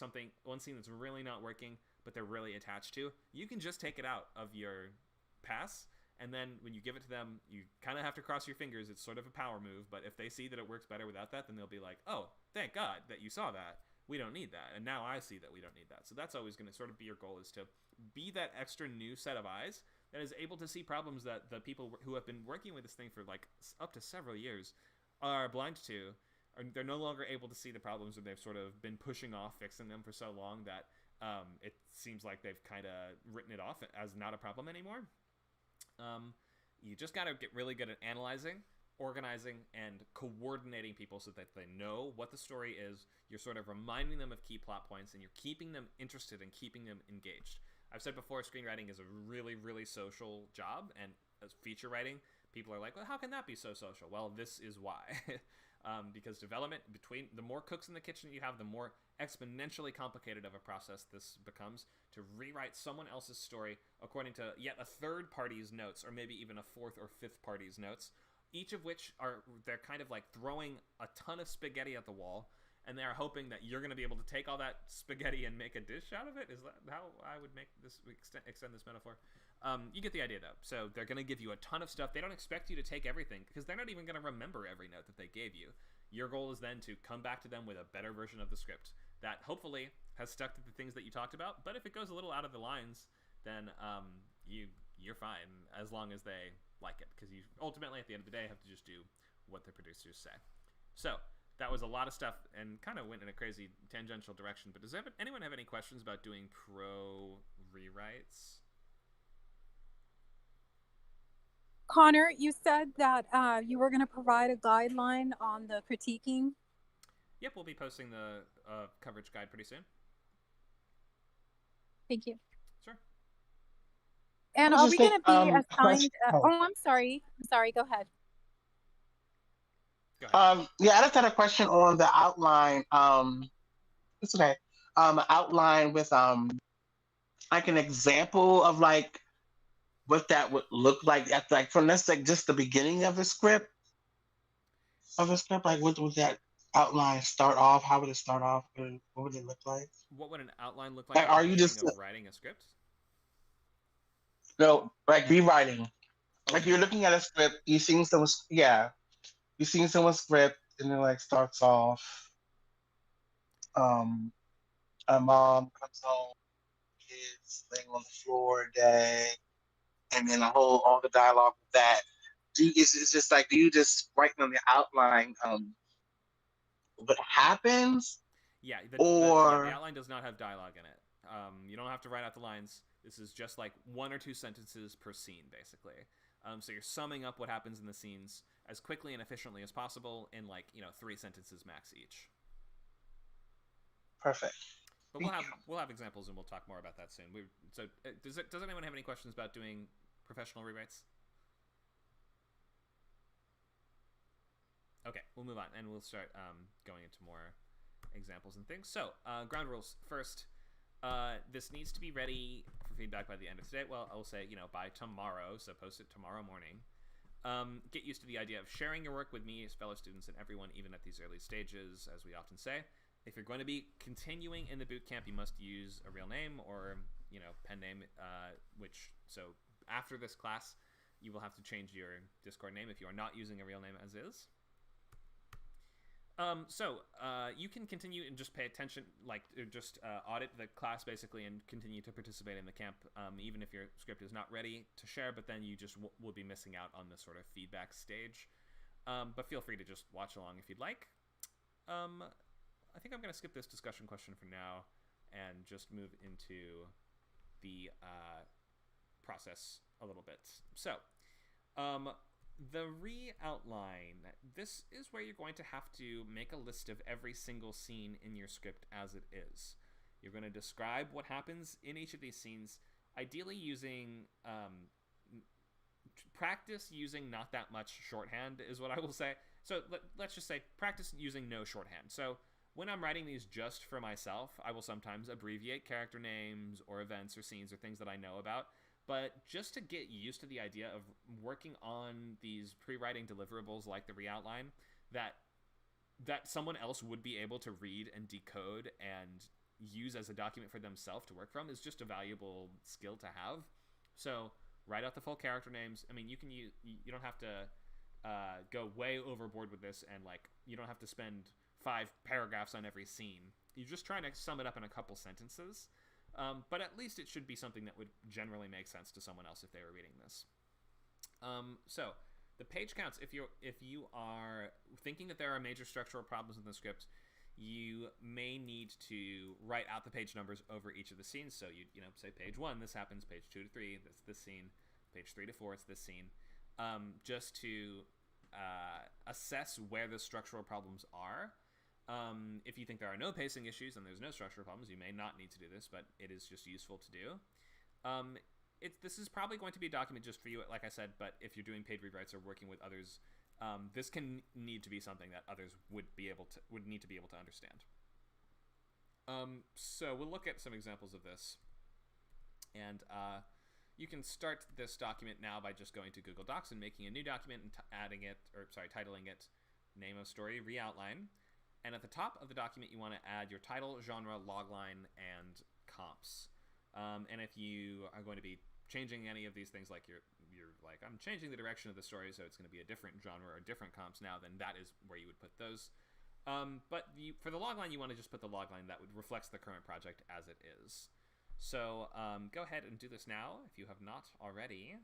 one scene that's really not working but they're really attached to, you can just take it out of your pass, and then when you give it to them, you kind of have to cross your fingers. It's sort of a power move, but if they see that it works better without that, then they'll be like, oh, thank God that you saw that. We don't need that. And now I see that we don't need that. So that's always going to sort of be your goal, is to be that extra new set of eyes that is able to see problems that the people who have been working with this thing for like up to several years are blind to. Or they're no longer able to see the problems, and they've sort of been pushing off fixing them for so long that it seems like they've kind of written it off as not a problem anymore. You just got to get really good at analyzing, organizing, and coordinating people so that they know what the story is. You're sort of reminding them of key plot points, and you're keeping them interested and keeping them engaged. I've said before, screenwriting is a really, really social job, and as feature writing, people are like, well, how can that be so social? Well, this is why. Because development, between the more cooks in the kitchen you have, the more exponentially complicated of a process this becomes to rewrite someone else's story according to yet a third party's notes, or maybe even a fourth or fifth party's notes, each of which they're kind of like throwing a ton of spaghetti at the wall, and they're hoping that you're going to be able to take all that spaghetti and make a dish out of it. Is that how I would make this extend this metaphor? You get the idea, though. So they're going to give you a ton of stuff. They don't expect you to take everything, because they're not even going to remember every note that they gave you. Your goal is then to come back to them with a better version of the script that hopefully has stuck to the things that you talked about. But if it goes a little out of the lines, then you're fine, as long as they like it, because you ultimately, at the end of the day, have to just do what the producers say. So that was a lot of stuff and kind of went in a crazy tangential direction. But does anyone have any questions about doing pro rewrites? Connor, you said that you were going to provide a guideline on the critiquing. Yep, we'll be posting the coverage guide pretty soon. Thank you. Sure. And are we going to be assigned? I'm sorry. Go ahead. Yeah, I just had a question on the outline. It's okay. Outline with like an example of like what that would look like at like from this like just the beginning of the script. Like what would that outline start off? How would it start off? What would it look like? What would an outline look like? Like, are you just writing a script? No, like rewriting. Like you're looking at a script, you're seeing someone's script, and it like starts off. A mom comes home, kids laying on the floor a day, and then all the dialogue with that. It's just like, do you just write on the outline what happens? Yeah, the outline does not have dialogue in it. You don't have to write out the lines. This is just like 1 or 2 sentences per scene, basically. So you're summing up what happens in the scenes as quickly and efficiently as possible in 3 sentences max each. Perfect. But we'll have examples, and we'll talk more about that soon. Does anyone have any questions about doing professional rewrites? Okay, we'll move on, and we'll start going into more examples and things. So, ground rules. First, this needs to be ready for feedback by the end of today. Well, I will say, by tomorrow, so post it tomorrow morning. Get used to the idea of sharing your work with me, as fellow students, and everyone, even at these early stages, as we often say. If you're going to be continuing in the bootcamp, you must use a real name or, pen name, so after this class, you will have to change your Discord name if you are not using a real name as is. You can continue and just pay attention, audit the class basically and continue to participate in the camp, even if your script is not ready to share, but then you just will be missing out on this sort of feedback stage. But feel free to just watch along if you'd like. I think I'm going to skip this discussion question for now and just move into the process a little bit. So, the reOutline, this is where you're going to have to make a list of every single scene in your script as it is. You're going to describe what happens in each of these scenes, ideally using, practice using not that much shorthand is what I will say. So let's just say practice using no shorthand. So when I'm writing these just for myself, I will sometimes abbreviate character names or events or scenes or things that I know about. But just to get used to the idea of working on these pre-writing deliverables like the reOutline that someone else would be able to read and decode and use as a document for themselves to work from is just a valuable skill to have. So write out the full character names. I mean, you don't have to go way overboard with this, and you don't have to spend 5 paragraphs on every scene. You're just trying to sum it up in a couple sentences. But at least it should be something that would generally make sense to someone else if they were reading this. So the page counts, if you are thinking that there are major structural problems in the script, you may need to write out the page numbers over each of the scenes. So you say page 1, this happens, page 2 to 3, that's this scene, page 3 to 4, it's this scene, just to assess where the structural problems are. If you think there are no pacing issues and there's no structural problems, you may not need to do this, but it is just useful to do. This is probably going to be a document just for you, like I said, but if you're doing paid rewrites or working with others, this can need to be something that others would need to be able to understand. So we'll look at some examples of this, and you can start this document now by just going to Google Docs and making a new document and titling it Name of Story reOutline. And at the top of the document, you want to add your title, genre, logline, and comps. And if you are going to be changing any of these things, like you're like, I'm changing the direction of the story, so it's going to be a different genre or different comps now, then that is where you would put those. But for the logline, you want to just put the logline that would reflects the current project as it is. So go ahead and do this now if you have not already.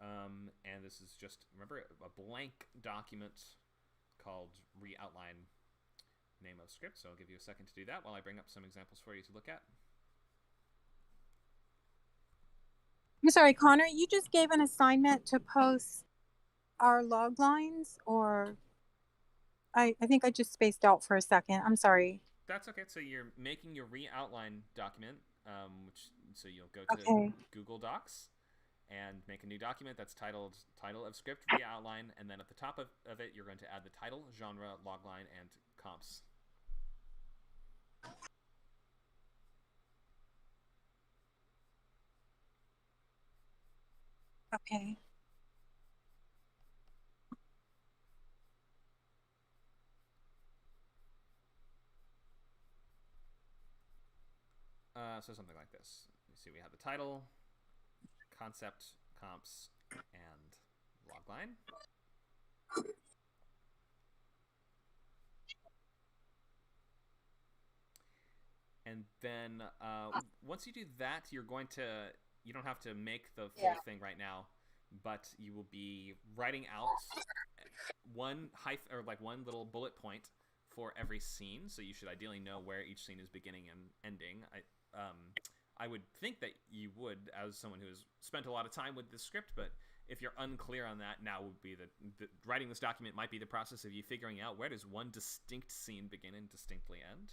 And this is just, remember, a blank document called reOutline name of script. So I'll give you a second to do that while I bring up some examples for you to look at. I'm sorry, Connor, you just gave an assignment to post our log lines, or I think I just spaced out for a second. I'm sorry. That's okay. So you're making your reOutline document, so you'll go to Google Docs and make a new document that's titled Title of Script reOutline, and then at the top of it, you're going to add the title, genre, logline, and comps. Okay. So something like this. You see we have the title, concept, comps, and logline. And then once you do that, you don't have to make the full thing right now, but you will be writing out one little bullet point for every scene. So you should ideally know where each scene is beginning and ending. I would think that you would, as someone who has spent a lot of time with this script, but if you're unclear on that, now would be the writing this document might be the process of you figuring out where does one distinct scene begin and distinctly end.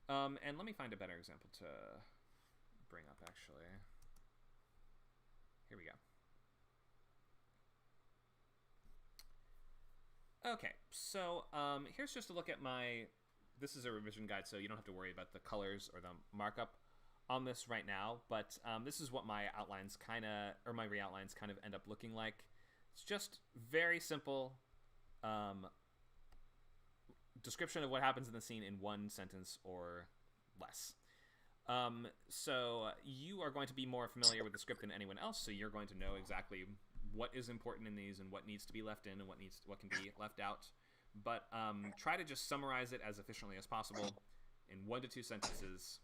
And let me find a better example to bring up, actually. Here we go. Okay, so here's just a look at my. This is a revision guide, so you don't have to worry about the colors or the markup on this right now. But this is what my outlines my reoutlines kind of end up looking like. It's just very simple description of what happens in the scene in one sentence or less. So you are going to be more familiar with the script than anyone else, so you're going to know exactly what is important in these and what needs to be left in and what can be left out. But try to just summarize it as efficiently as possible in 1 to 2 sentences.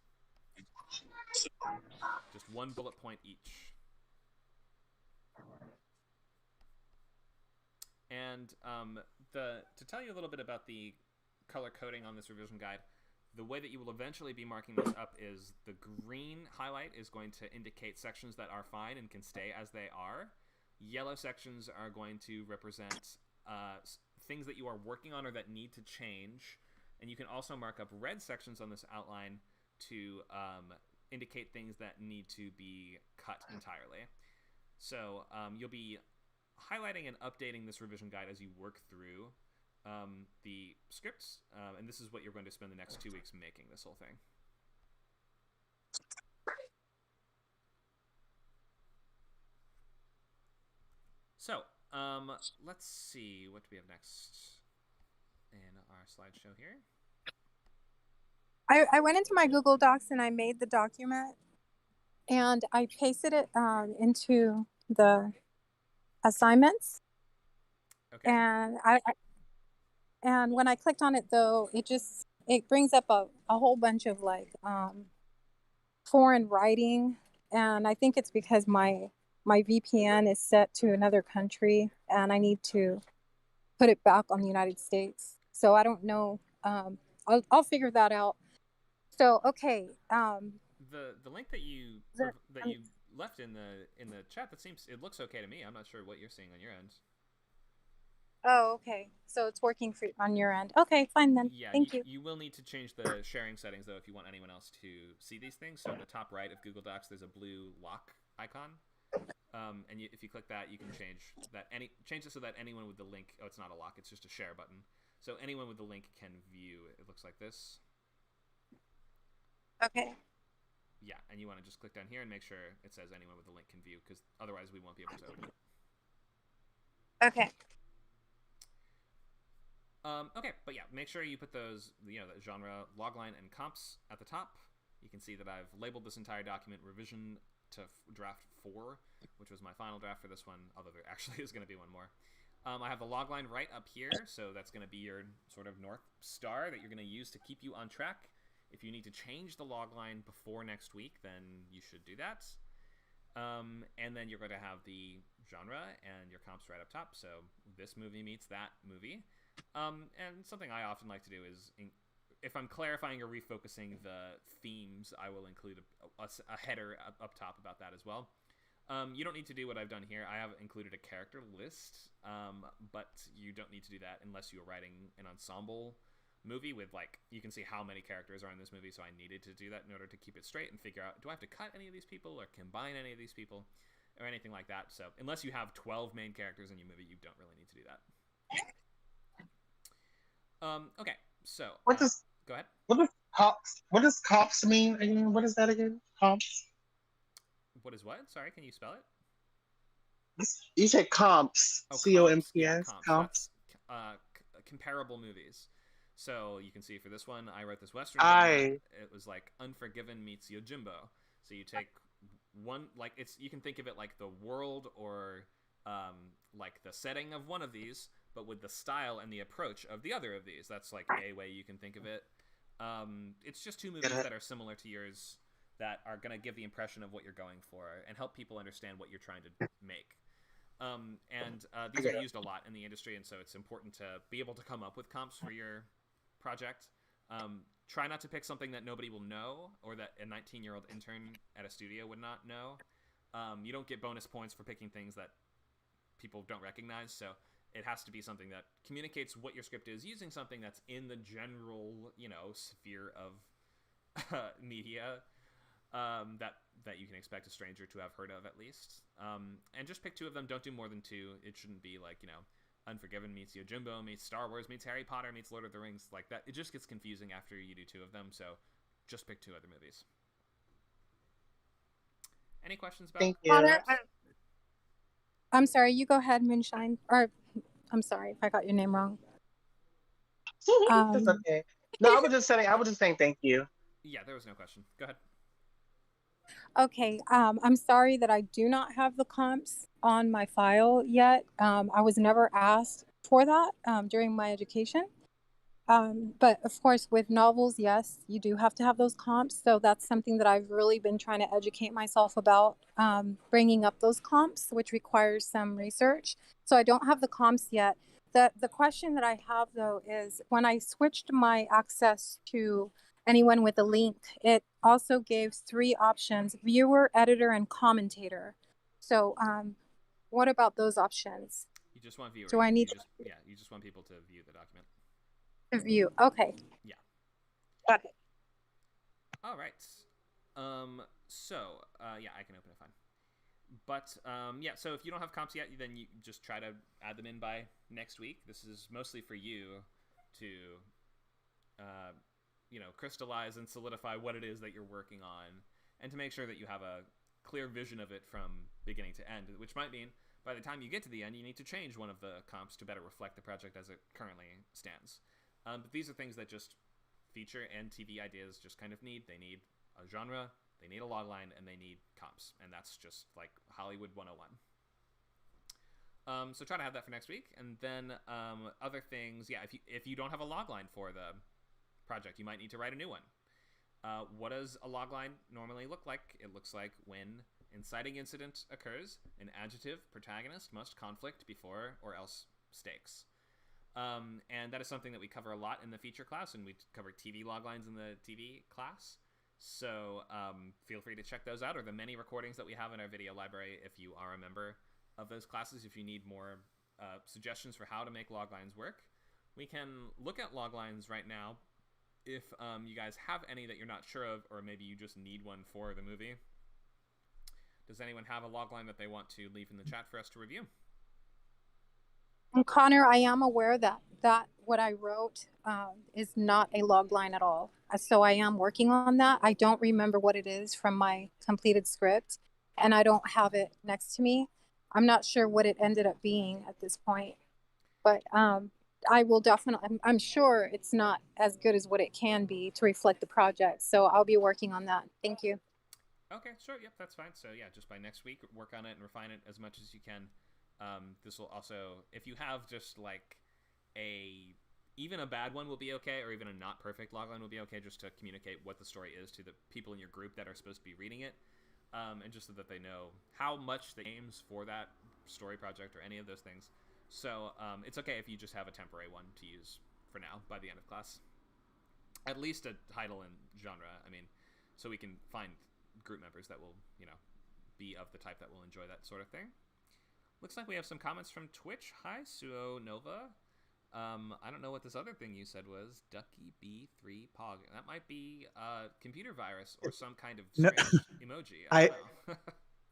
Just one bullet point each. And to tell you a little bit about the color coding on this revision guide, the way that you will eventually be marking this up is the green highlight is going to indicate sections that are fine and can stay as they are. Yellow sections are going to represent things that you are working on or that need to change. And you can also mark up red sections on this outline to indicate things that need to be cut entirely. So you'll be highlighting and updating this revision guide as you work through the scripts, and this is what you're going to spend the next 2 weeks making this whole thing. So, let's see, what do we have next in our slideshow here? I went into my Google Docs and I made the document, and I pasted it into the assignments. Okay. And when I clicked on it, though, it brings up a whole bunch of like foreign writing, and I think it's because my VPN is set to another country, and I need to put it back on the United States. So I don't know. I'll figure that out. So okay. The link that you left in the chat, it looks okay to me. I'm not sure what you're seeing on your end. Oh, okay. So it's working on your end. Okay, fine then. Yeah, Thank you. You will need to change the sharing settings, though, if you want anyone else to see these things. So in the top right of Google Docs, there's a blue lock icon. And if you click that, you can change it so that anyone with the link... Oh, it's not a lock. It's just a share button. So anyone with the link can view. It looks like this. Okay. Yeah, and you want to just click down here and make sure it says anyone with the link can view, because otherwise we won't be able to open it. Okay. Okay, but yeah, make sure you put those, the genre, logline, and comps at the top. You can see that I've labeled this entire document revision to draft 4, which was my final draft for this one, although there actually is going to be one more. I have the logline right up here, so that's going to be your sort of North Star that you're going to use to keep you on track. If you need to change the logline before next week, then you should do that. And then you're going to have the genre and your comps right up top, so this movie meets that movie. And something I often like to do is, if I'm clarifying or refocusing the themes, I will include a header up top about that as well. You don't need to do what I've done here. I have included a character list, but you don't need to do that unless you're writing an ensemble movie with, like, you can see how many characters are in this movie, so I needed to do that in order to keep it straight and figure out, do I have to cut any of these people or combine any of these people or anything like that. So unless you have 12 main characters in your movie, you don't really need to do that. Okay, so Go ahead. What does cops mean again? What is that again? Comps? What is what? Sorry, can you spell it? You said comps. Oh, COMPS. Yeah, comps. That's, comparable movies. So you can see for this one, I wrote this Western. It was like Unforgiven meets Yojimbo. So you take one, like, you can think of it like the world or like the setting of one of these, but with the style and the approach of the other of these. That's like a way you can think of it. It's just two movies that are similar to yours that are going to give the impression of what you're going for and help people understand what you're trying to make. These are used a lot in the industry, and so it's important to be able to come up with comps for your project. Try not to pick something that nobody will know or that a 19-year-old intern at a studio would not know. You don't get bonus points for picking things that people don't recognize, so it has to be something that communicates what your script is, using something that's in the general, sphere of media that you can expect a stranger to have heard of, at least. And just pick 2 of them. Don't do more than 2. It shouldn't be like, Unforgiven meets Yojimbo meets Star Wars meets Harry Potter meets Lord of the Rings, like that. It just gets confusing after you do 2 of them, so just pick 2 other movies. Any questions about Thank you. Connor, I'm sorry, you go ahead, Moonshine. Or I'm sorry if I got your name wrong. It's okay. No, I was just saying thank you. Yeah, there was no question. Go ahead. Okay, I'm sorry that I do not have the comps on my file yet. I was never asked for that during my education. But of course, with novels, yes, you do have to have those comps. So that's something that I've really been trying to educate myself about, bringing up those comps, which requires some research. So I don't have the comps yet. The question that I have, though, is when I switched my access to anyone with a link, it also gave 3 options: viewer, editor, and commentator. So what about those options? You just want viewers. Do I need you just want people to view the document. to view? Okay. Yeah. Got it. All right. Yeah, I can open it fine. But yeah, so if you don't have comps yet, then you just try to add them in by next week. This is mostly for you to, crystallize and solidify what it is that you're working on, and to make sure that you have a clear vision of it from beginning to end, which might mean by the time you get to the end, you need to change one of the comps to better reflect the project as it currently stands. But these are things that just feature and TV ideas just kind of need. They need a genre, they need a logline, and they need comps. And that's just like Hollywood 101. So try to have that for next week. And then other things, yeah, if you don't have a logline for the project, you might need to write a new one. What does a logline normally look like? It looks like when inciting incident occurs, an adjective protagonist must conflict before or else stakes. And that is something that we cover a lot in the feature class, and we cover TV loglines in the TV class. So feel free to check those out, or the many recordings that we have in our video library if you are a member of those classes. If you need more suggestions for how to make loglines work, we can look at loglines right now. If you guys have any that you're not sure of, or maybe you just need one for the movie. Does anyone have a logline that they want to leave in the chat for us to review? And Connor, I am aware that what I wrote is not a log line at all. So I am working on that. I don't remember what it is from my completed script, and I don't have it next to me. I'm not sure what it ended up being at this point, but I will definitely, I'm sure it's not as good as what it can be to reflect the project. So I'll be working on that. Thank you. Okay, sure. Yep, that's fine. So yeah, just by next week, work on it and refine it as much as you can. This will also, if you have just like even a bad one will be okay, or even a not perfect logline will be okay, just to communicate what the story is to the people in your group that are supposed to be reading it, and just so that they know how much the aims for that story project or any of those things. So it's okay if you just have a temporary one to use for now by the end of class. At least a title and genre, I mean, so we can find group members that will, be of the type that will enjoy that sort of thing. Looks like we have some comments from Twitch. Hi, Suo Nova. I don't know what this other thing you said was. Ducky B3 Pog. That might be a computer virus or some kind of strange emoji. I don't know.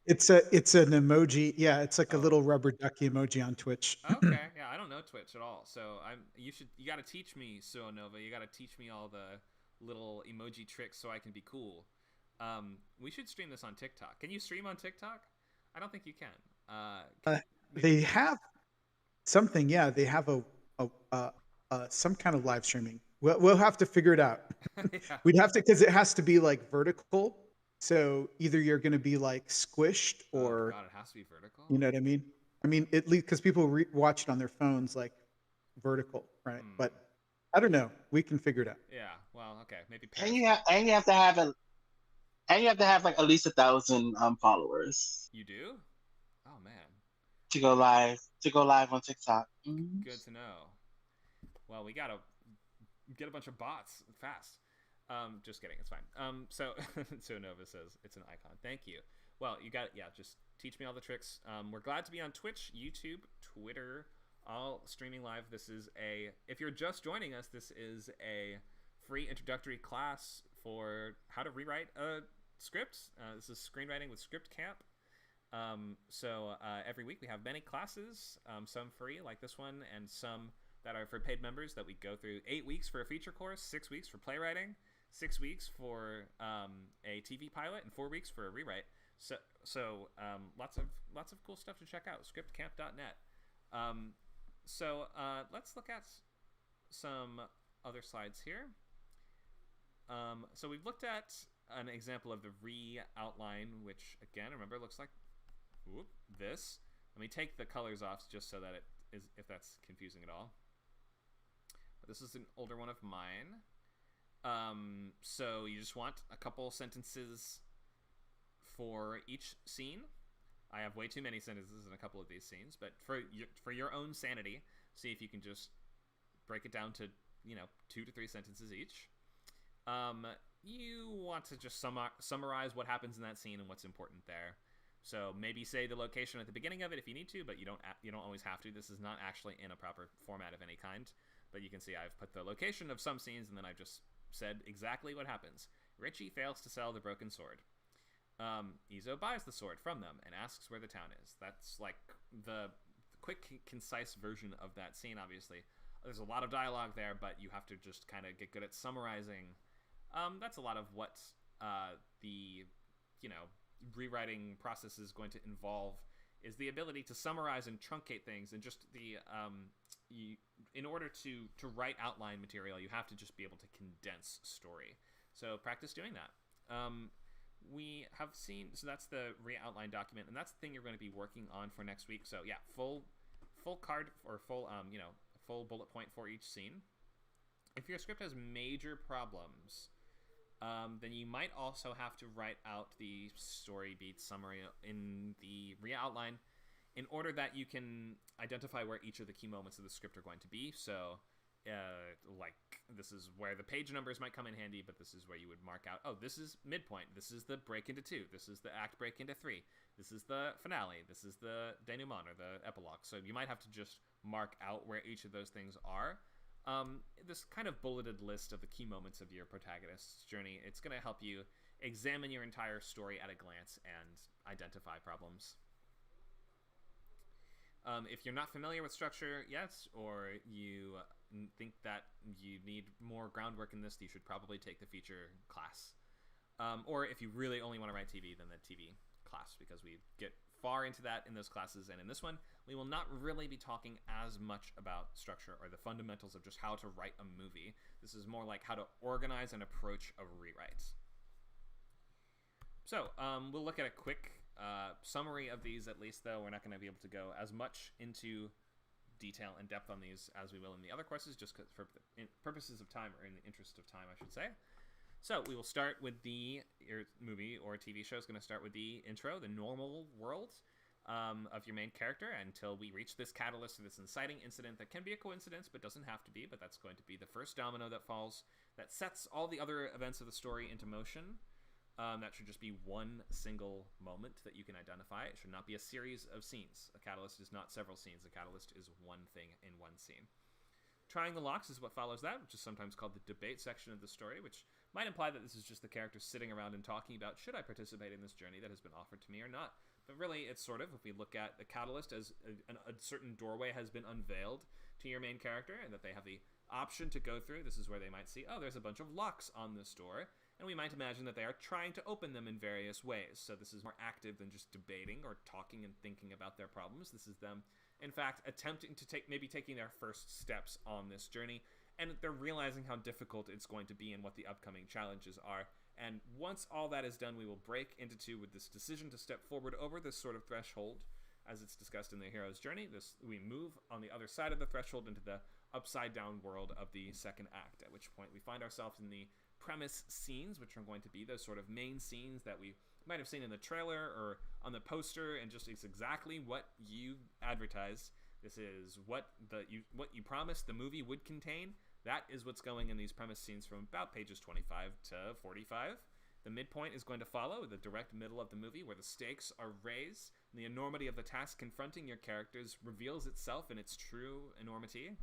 It's an emoji. Yeah, it's like a little rubber ducky emoji on Twitch. Okay, yeah, I don't know Twitch at all. So you got to teach me, Suo Nova. You got to teach me all the little emoji tricks so I can be cool. We should stream this on TikTok. Can you stream on TikTok? I don't think you can. They have something. Yeah, they have some kind of live streaming. We'll have to figure it out. Yeah. We'd have to, because it has to be like vertical. So either you're going to be like squished, or God, it has to be vertical. You know what I mean? I mean, at least because people watch it on their phones like vertical, right? But I don't know. We can figure it out. Yeah. Well, okay. Maybe. And you have to have like at least 1,000 followers. You do? Oh man. To go live on TikTok. Mm-hmm. Good to know. Well, we gotta get a bunch of bots fast. Just kidding. It's fine. So Nova says it's an icon. Thank you. Well, just teach me all the tricks. We're glad to be on Twitch, YouTube, Twitter, all streaming live. If you're just joining us, this is a free introductory class for how to rewrite a script. This is Screenwriting with Script Camp. Every week we have many classes, some free like this one, and some that are for paid members that we go through. 8 weeks for a feature course, 6 weeks for playwriting, 6 weeks for a TV pilot, and 4 weeks for a rewrite. Lots of cool stuff to check out. Scriptcamp.net. Let's look at some other slides here. So we've looked at an example of the reOutline, which again, remember, looks like this. Let me take the colors off just so that it is, if that's confusing at all. But this is an older one of mine. So you just want a couple sentences for each scene. I have way too many sentences in a couple of these scenes, but for your own sanity, see if you can just break it down to 2 to 3 sentences each. You want to just summarize what happens in that scene and what's important there. So maybe say the location at the beginning of it if you need to, but you don't always have to. This is not actually in a proper format of any kind, but you can see I've put the location of some scenes and then I've just said exactly what happens. Richie fails to sell the broken sword. Izo buys the sword from them and asks where the town is. That's like the quick, concise version of that scene. Obviously, there's a lot of dialogue there, but you have to just kind of get good at summarizing. That's a lot of what the rewriting process is going to involve, is the ability to summarize and truncate things, and just the in order to write outline material, you have to just be able to condense story. So practice doing that. We have seen, so that's the reOutline document, and that's the thing you're going to be working on for next week. So yeah, full card, or full bullet point for each scene. If your script has major problems, then you might also have to write out the story beat summary in the reOutline in order that you can identify where each of the key moments of the script are going to be. So like this is where the page numbers might come in handy, but this is where you would mark out, oh, this is midpoint, this is the break into 2, this is the act break into 3, this is the finale, this is the denouement or the epilogue. So you might have to just mark out where each of those things are. This kind of bulleted list of the key moments of your protagonist's journey, it's going to help you examine your entire story at a glance and identify problems. If you're not familiar with structure yet, or you think that you need more groundwork in this, you should probably take the feature class. Or if you really only want to write TV, then the TV class, because we get far into that in those classes. And in this one, we will not really be talking as much about structure or the fundamentals of just how to write a movie. This is more like how to organize and approach a rewrite. So we'll look at a quick summary of these, at least, though we're not going to be able to go as much into detail and depth on these as we will in the other courses, just for purposes of time, or in the interest of time, I should say. So we will start with your movie or TV show is going to start with the intro, the normal world of your main character, until we reach this catalyst or this inciting incident that can be a coincidence but doesn't have to be, but that's going to be the first domino that falls, that sets all the other events of the story into motion. That should just be one single moment that you can identify. It should not be a series of scenes. A catalyst is not several scenes. A catalyst is one thing in one scene. Trying the locks is what follows that, which is sometimes called the debate section of the story, which might imply that this is just the characters sitting around and talking about, should I participate in this journey that has been offered to me or not? But really, it's sort of, if we look at the catalyst as a certain doorway has been unveiled to your main character, and that they have the option to go through. This is where they might see, oh, there's a bunch of locks on this door, and we might imagine that they are trying to open them in various ways. So this is more active than just debating or talking and thinking about their problems. This is them, in fact, attempting to taking their first steps on this journey, and they're realizing how difficult it's going to be and what the upcoming challenges are. And once all that is done, we will break into 2 with this decision to step forward over this sort of threshold, as it's discussed in the hero's journey. We move on the other side of the threshold into the upside-down world of the second act, at which point we find ourselves in the premise scenes, which are going to be those sort of main scenes that we might have seen in the trailer or on the poster, and just it's exactly what you advertised. This is what you promised the movie would contain. That is what's going in these premise scenes from about pages 25 to 45. The midpoint is going to follow, the direct middle of the movie, where the stakes are raised, and the enormity of the task confronting your characters reveals itself in its true enormity.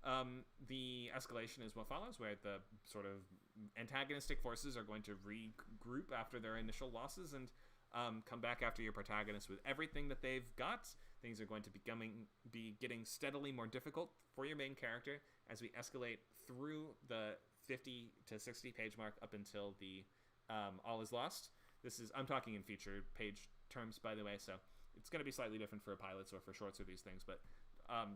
The escalation is what follows, where the sort of antagonistic forces are going to regroup after their initial losses, and Come back after your protagonist with everything that they've got. Things are going to be getting steadily more difficult for your main character as we escalate through the 50 to 60 page mark up until the All Is Lost. I'm talking in feature page terms, by the way, so it's going to be slightly different for pilots or for shorts or these things, but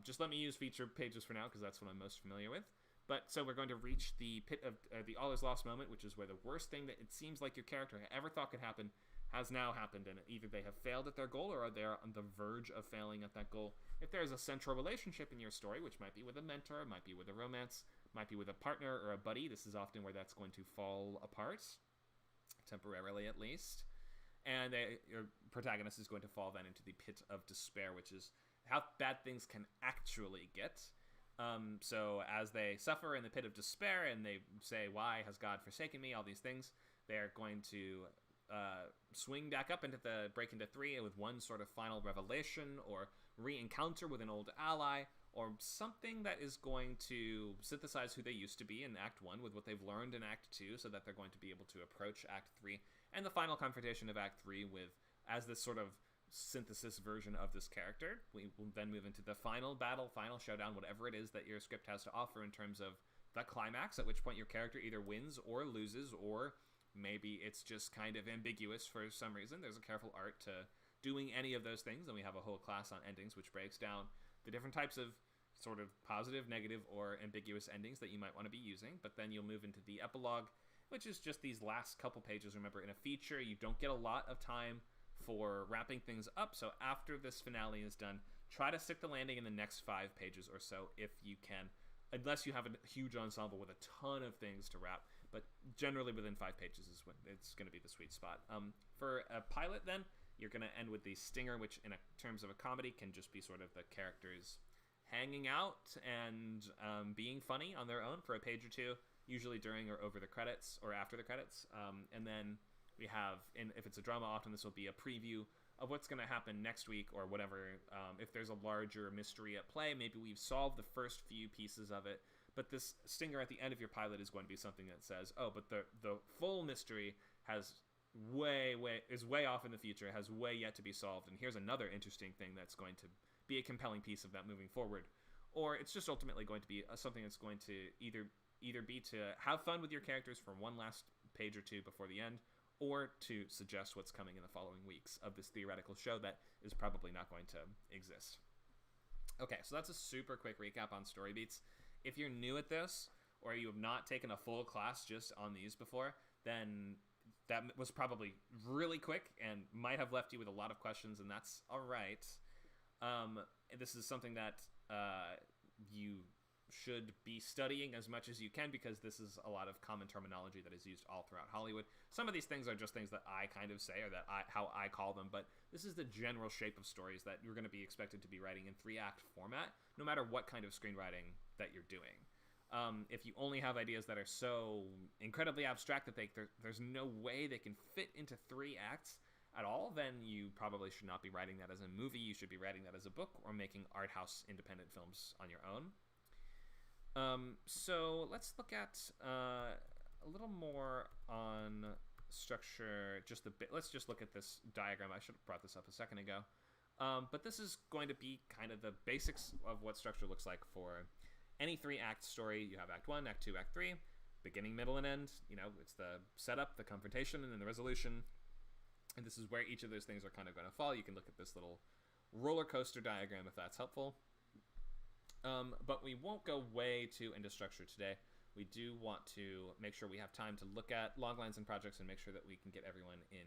just let me use feature pages for now because that's what I'm most familiar with. But so we're going to reach the pit of the All Is Lost moment, which is where the worst thing that it seems like your character ever thought could happen has now happened, and either they have failed at their goal or they're on the verge of failing at that goal. If there's a central relationship in your story, which might be with a mentor, might be with a romance, might be with a partner or a buddy, this is often where that's going to fall apart, temporarily at least. And your protagonist is going to fall then into the pit of despair, which is how bad things can actually get. So as they suffer in the pit of despair and they say, why has God forsaken me, all these things, they're going to swing back up break into 3 with one sort of final revelation or re-encounter with an old ally or something that is going to synthesize who they used to be in Act 1 with what they've learned in Act 2 so that they're going to be able to approach Act 3 and the final confrontation of Act 3 with as this sort of synthesis version of this character. We will then move into the final battle, final showdown, whatever it is that your script has to offer in terms of the climax, at which point your character either wins or loses, or maybe it's just kind of ambiguous for some reason. There's a careful art to doing any of those things, and we have a whole class on endings which breaks down the different types of sort of positive, negative, or ambiguous endings that you might want to be using. But then you'll move into the epilogue, which is just these last couple pages. Remember, in a feature, you don't get a lot of time for wrapping things up, so after this finale is done, try to stick the landing in the next 5 pages or so if you can, unless you have a huge ensemble with a ton of things to wrap, but generally within 5 pages is when it's going to be the sweet spot. For a pilot then, you're going to end with the stinger, which in terms of a comedy can just be sort of the characters hanging out and being funny on their own for a page or two, usually during or over the credits or after the credits, and then we have, and if it's a drama, often this will be a preview of what's going to happen next week or whatever. If there's a larger mystery at play, maybe we've solved the first few pieces of it, but this stinger at the end of your pilot is going to be something that says, oh, but the full mystery is way off in the future, has way yet to be solved, and here's another interesting thing that's going to be a compelling piece of that moving forward. Or it's just ultimately going to be something that's going to either be to have fun with your characters for one last page or two before the end, or to suggest what's coming in the following weeks of this theoretical show that is probably not going to exist. Okay, so that's a super quick recap on story beats. If you're new at this, or you have not taken a full class just on these before, then that was probably really quick and might have left you with a lot of questions, and that's all right. This is something that you should be studying as much as you can, because this is a lot of common terminology that is used all throughout Hollywood. Some of these things are just things that I kind of say, or that how I call them, but this is the general shape of stories that you're going to be expected to be writing in 3-act format, no matter what kind of screenwriting that you're doing. If you only have ideas that are so incredibly abstract that there's no way they can fit into 3 acts at all, then you probably should not be writing that as a movie. You should be writing that as a book or making art house independent films on your own. So let's look at a little more on structure. Let's just look at this diagram. I should have brought this up a second ago. But this is going to be kind of the basics of what structure looks like for any 3-act story. You have Act 1, Act 2, Act 3, beginning, middle, and end. You know, it's the setup, the confrontation, and then the resolution. And this is where each of those things are kind of going to fall. You can look at this little roller coaster diagram if that's helpful. But we won't go way too into structure today. We do want to make sure we have time to look at log lines and projects and make sure that we can get everyone in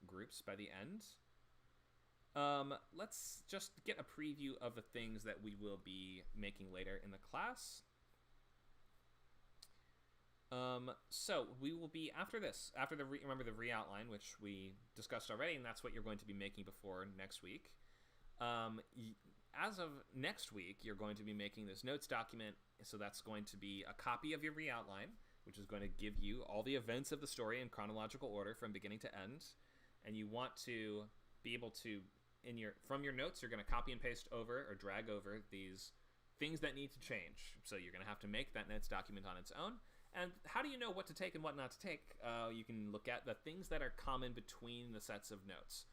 groups by the end. Let's just get a preview of the things that we will be making later in the class. So we will be, after this, remember the reOutline, which we discussed already, and that's what you're going to be making before next week. As of next week, you're going to be making this notes document, so that's going to be a copy of your reOutline, which is going to give you all the events of the story in chronological order from beginning to end, and you want to be able to, from your notes, you're going to copy and paste over or drag over these things that need to change. So you're going to have to make that notes document on its own, And how do you know what to take and what not to take? You can look at the things that are common between the sets of notes.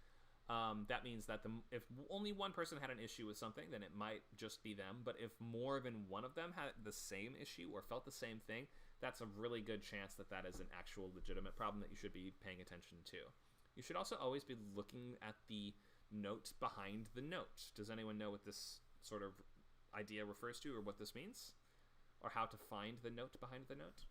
That means that if only one person had an issue with something, then it might just be them. But if more than one of them had the same issue or felt the same thing, that's a really good chance that that is an actual legitimate problem that you should be paying attention to. You should also always be looking at the note behind the note. Does anyone know what this sort of idea refers to, or what this means? Or how to find the note behind the note?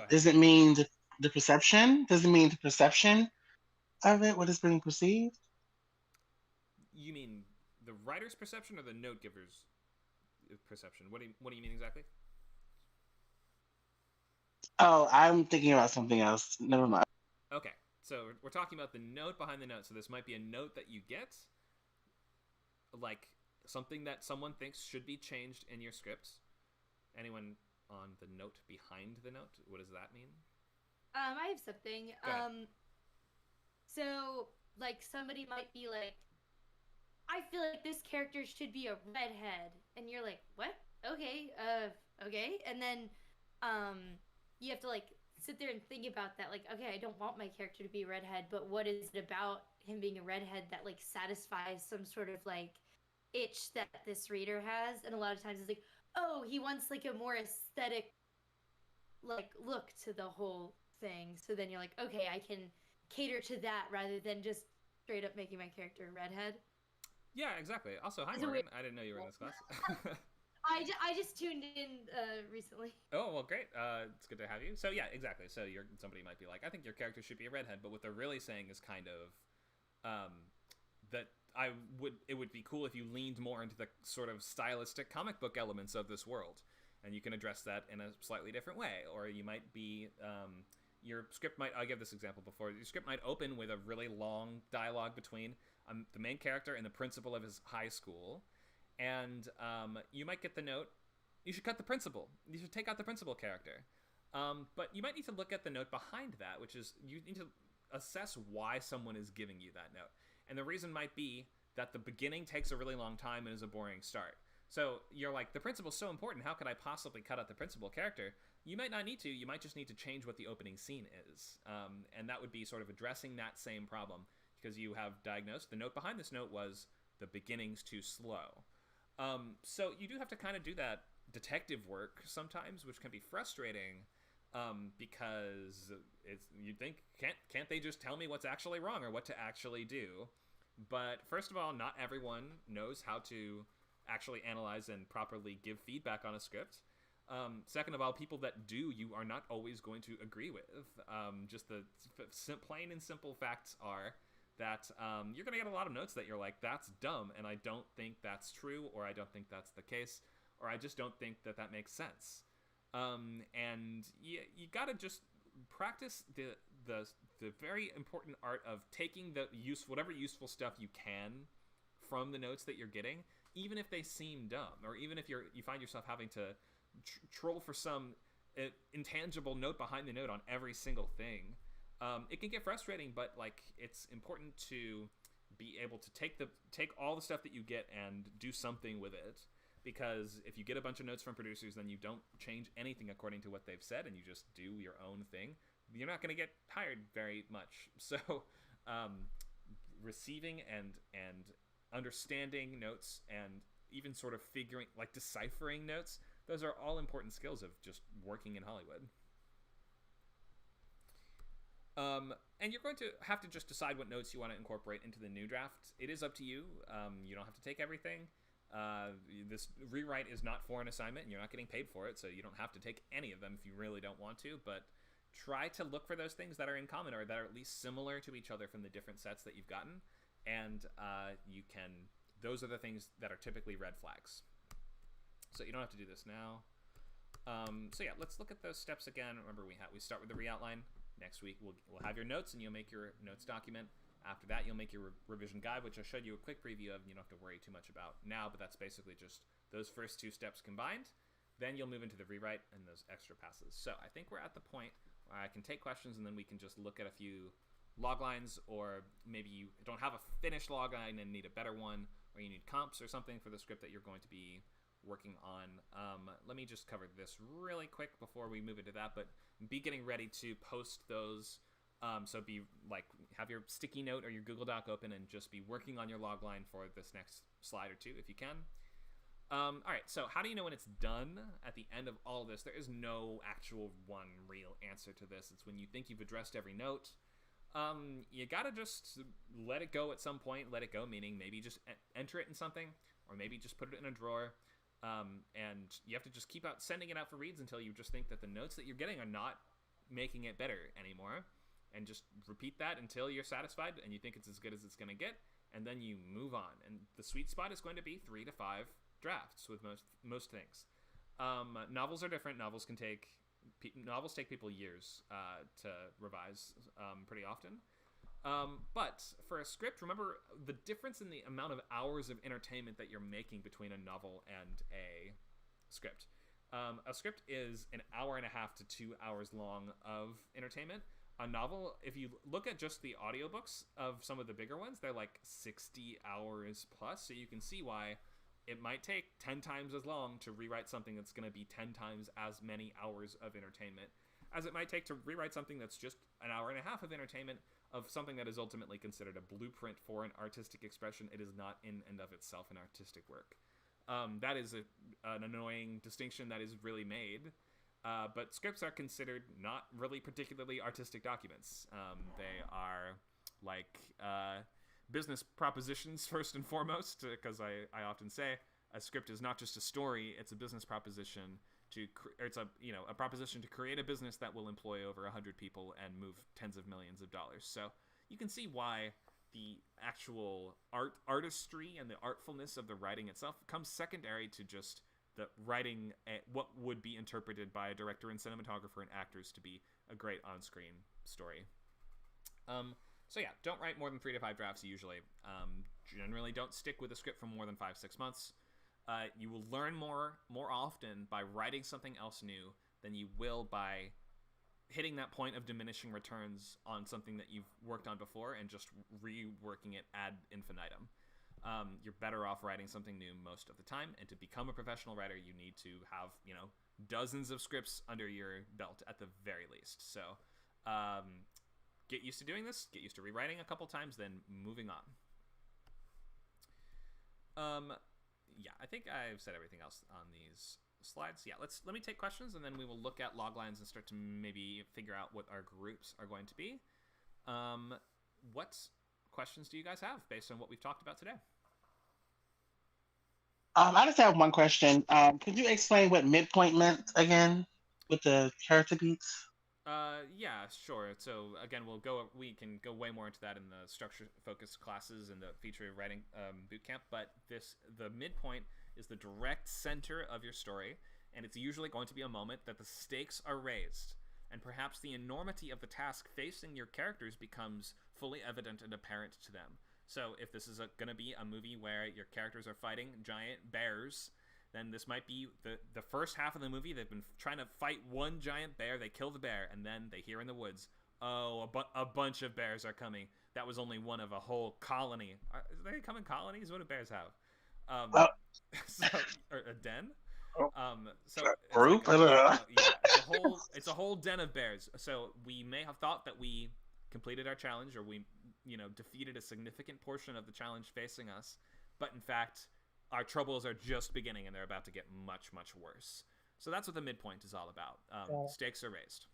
Does it mean the perception? Does it mean the perception of it? What is being perceived? You mean the writer's perception or the note giver's perception? What do you mean exactly? Oh, I'm thinking about something else. Never mind. Okay, so we're talking about the note behind the note. So this might be a note that you get, like something that someone thinks should be changed in your script. Anyone on the note behind the note? What does that mean? I have something. Go ahead. So like somebody might be like, I feel like this character should be a redhead, and you're like, what? Okay, okay, and then, you have to like sit there and think about that. Like, okay, I don't want my character to be a redhead, but what is it about him being a redhead that like satisfies some sort of like itch that this reader has? And a lot of times it's like, oh, he wants like a more aesthetic like look to the whole thing. So then you're like, okay, I can cater to that rather than just straight up making my character a redhead. Yeah, exactly. Also, hi, Morgan. I didn't know you were in this class. I just tuned in recently. Oh, well, great. It's good to have you. So, yeah, exactly. So somebody might be like, I think your character should be a redhead, but what they're really saying is kind of that it would be cool if you leaned more into the sort of stylistic comic book elements of this world, and you can address that in a slightly different way. Or you might be your script might, I'll give this example before, your script might open with a really long dialogue between the main character and the principal of his high school, and you might get the note, you should cut the principal, you should take out the principal character, but you might need to look at the note behind that, which is you need to assess why someone is giving you that note. And the reason might be that the beginning takes a really long time and is a boring start. So you're like, the principal's so important, how could I possibly cut out the principal character? You might not need to, you might just need to change what the opening scene is. And that would be sort of addressing that same problem, because you have diagnosed, the note behind this note was, the beginning's too slow. So you do have to kind of do that detective work sometimes, which can be frustrating, because you think, can't they just tell me what's actually wrong or what to actually do? But first of all, not everyone knows how to actually analyze and properly give feedback on a script. Second of all, people that do, you are not always going to agree with. Just the plain and simple facts are that you're going to get a lot of notes that you're like, that's dumb, and I don't think that's true, or I don't think that's the case, or I just don't think that that makes sense. And you got to just practice the very important art of taking whatever useful stuff you can from the notes that you're getting, even if they seem dumb, or even if you find yourself having to troll for some intangible note behind the note on every single thing. It can get frustrating, but like it's important to be able to take all the stuff that you get and do something with it. Because if you get a bunch of notes from producers, then you don't change anything according to what they've said, and you just do your own thing, you're not going to get hired very much. So receiving and understanding notes, and even sort of deciphering notes, those are all important skills of just working in Hollywood. And you're going to have to just decide what notes you want to incorporate into the new draft. It is up to you. You don't have to take everything. This rewrite is not for an assignment, and you're not getting paid for it, so you don't have to take any of them if you really don't want to, but try to look for those things that are in common, or that are at least similar to each other from the different sets that you've gotten, and those are the things that are typically red flags. So you don't have to do this now. So yeah, let's look at those steps again. Remember, we start with the reOutline. Next week, we'll have your notes, and you'll make your notes document. After that, you'll make your revision guide, which I showed you a quick preview of, and you don't have to worry too much about now, but that's basically just those first two steps combined. Then you'll move into the rewrite and those extra passes. So I think we're at the point where I can take questions, and then we can just look at a few log lines, or maybe you don't have a finished log line and need a better one, or you need comps or something for the script that you're going to be working on. Let me just cover this really quick before we move into that, but be getting ready to post those. So be like, have your sticky note or your Google Doc open and just be working on your log line for this next slide or two if you can. All right, so how do you know when it's done? At the end of all of this, there is no actual one real answer to this. It's when you think you've addressed every note. You gotta just let it go at some point. Let it go, meaning maybe just enter it in something, or maybe just put it in a drawer. And you have to just keep sending it out for reads until you just think that the notes that you're getting are not making it better anymore. And just repeat that until you're satisfied and you think it's as good as it's going to get, and then you move on. And the sweet spot is going to be 3 to 5 drafts with most things. Novels are different. Novels take people years to revise pretty often. But for a script, remember the difference in the amount of hours of entertainment that you're making between a novel and a script. A script is an hour and a half to 2 hours long of entertainment. A novel, if you look at just the audiobooks of some of the bigger ones, they're like 60 hours plus. So you can see why it might take 10 times as long to rewrite something that's going to be 10 times as many hours of entertainment as it might take to rewrite something that's just an hour and a half of entertainment of something that is ultimately considered a blueprint for an artistic expression. It is not in and of itself an artistic work. That is an annoying distinction that is really made. But scripts are considered not really particularly artistic documents. They are like business propositions first and foremost, because I often say a script is not just a story; it's a business proposition it's a proposition to create a business that will employ over 100 people and move tens of millions of dollars. So you can see why the actual artistry and the artfulness of the writing itself comes secondary to just the writing what would be interpreted by a director and cinematographer and actors to be a great on-screen story. So yeah, don't write more than 3 to 5 drafts usually. Generally don't stick with a script for more than 5-6 months. You will learn more often by writing something else new than you will by hitting that point of diminishing returns on something that you've worked on before and just reworking it ad infinitum. You're better off writing something new most of the time, and to become a professional writer, you need to have, dozens of scripts under your belt at the very least. So, get used to doing this, get used to rewriting a couple times, then moving on. Yeah, I think I've said everything else on these slides. Yeah, let me take questions, and then we will look at log lines and start to maybe figure out what our groups are going to be. What questions do you guys have based on what we've talked about today? I just have one question. Could you explain what midpoint meant again with the character beats? Yeah, sure. So again, we can go way more into that in the structure-focused classes and the feature writing bootcamp. But the midpoint is the direct center of your story, and it's usually going to be a moment that the stakes are raised, and perhaps the enormity of the task facing your characters becomes fully evident and apparent to them. So if this is going to be a movie where your characters are fighting giant bears, then this might be the first half of the movie. They've been trying to fight one giant bear. They kill the bear, and then they hear in the woods, oh, a bunch of bears are coming. That was only one of a whole colony. They come in colonies? What do bears have? Or a den? So group? it's a whole den of bears. So we may have thought that we completed our challenge, or we defeated a significant portion of the challenge facing us, but in fact our troubles are just beginning and they're about to get much, much worse. So that's what the midpoint is all about. Stakes are raised.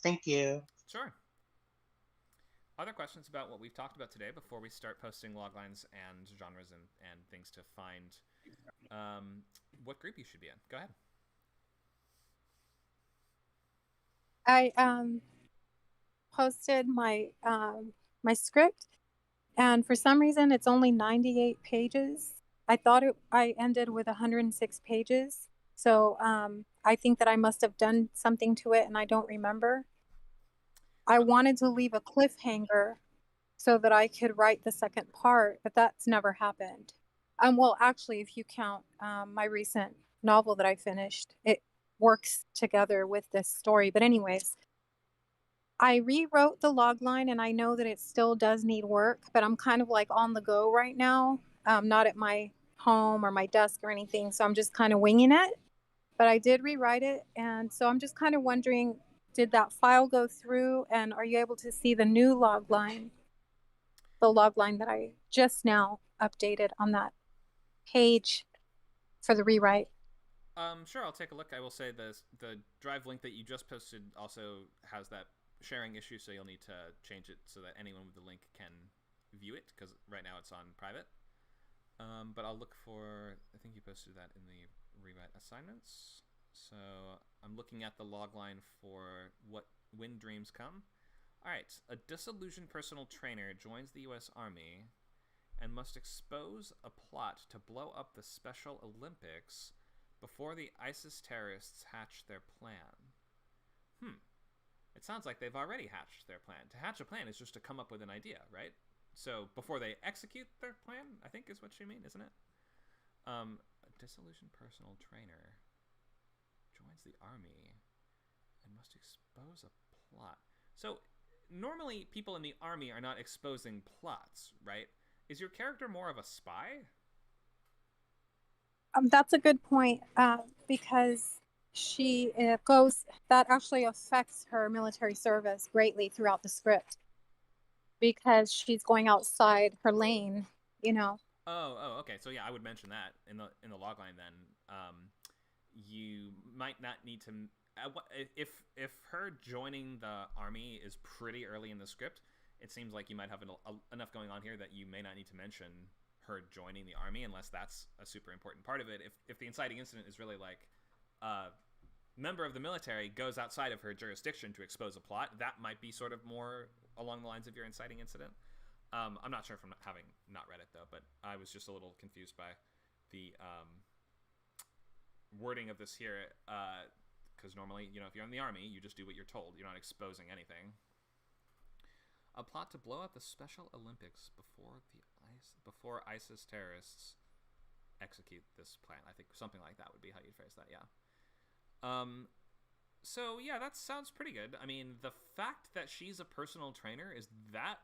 Thank you. Sure. Other questions about what we've talked about today before we start posting log lines and genres and things to find what group you should be in? Go ahead. I posted my my script, and for some reason it's only 98 pages. I thought I ended with 106 pages, so I think that I must have done something to it and I don't remember. I wanted to leave a cliffhanger so that I could write the second part, but that's never happened. Well, actually, if you count my recent novel that I finished, it works together with this story. But anyways, I rewrote the log line, and I know that it still does need work, but I'm kind of like on the go right now, not at my home or my desk or anything. So I'm just kind of winging it. But I did rewrite it. And so I'm just kind of wondering, did that file go through? And are you able to see the new log line? The log line that I just now updated on that page for the rewrite. Sure, I'll take a look. I will say the drive link that you just posted also has that sharing issue, so you'll need to change it so that anyone with the link can view it, because right now it's on private. But I'll look for, I think you posted that in the rewrite assignments. So I'm looking at the log line for when dreams come. All right, a disillusioned personal trainer joins the U.S. Army and must expose a plot to blow up the Special Olympics before the ISIS terrorists hatch their plan. It sounds like they've already hatched their plan. To hatch a plan is just to come up with an idea, right? So before they execute their plan, I think is what you mean, isn't it? A disillusioned personal trainer joins the army and must expose a plot. So normally people in the army are not exposing plots, right? Is your character more of a spy? That's a good point, because she goes, that actually affects her military service greatly throughout the script, because she's going outside her lane, you know. Oh, okay. So yeah, I would mention that in the logline then. You might not need to if her joining the army is pretty early in the script. It seems like you might have enough going on here that you may not need to mention her joining the army unless that's a super important part of it. If the inciting incident is really like a member of the military goes outside of her jurisdiction to expose a plot, that might be sort of more along the lines of your inciting incident. I'm not sure from having not read it though, but I was just a little confused by the wording of this here, because normally, if you're in the army, you just do what you're told. You're not exposing anything. A plot to blow up the Special Olympics before ISIS terrorists execute this plan. I think something like that would be how you'd phrase that. Yeah. So yeah, that sounds pretty good. I mean, the fact that she's a personal trainer, is that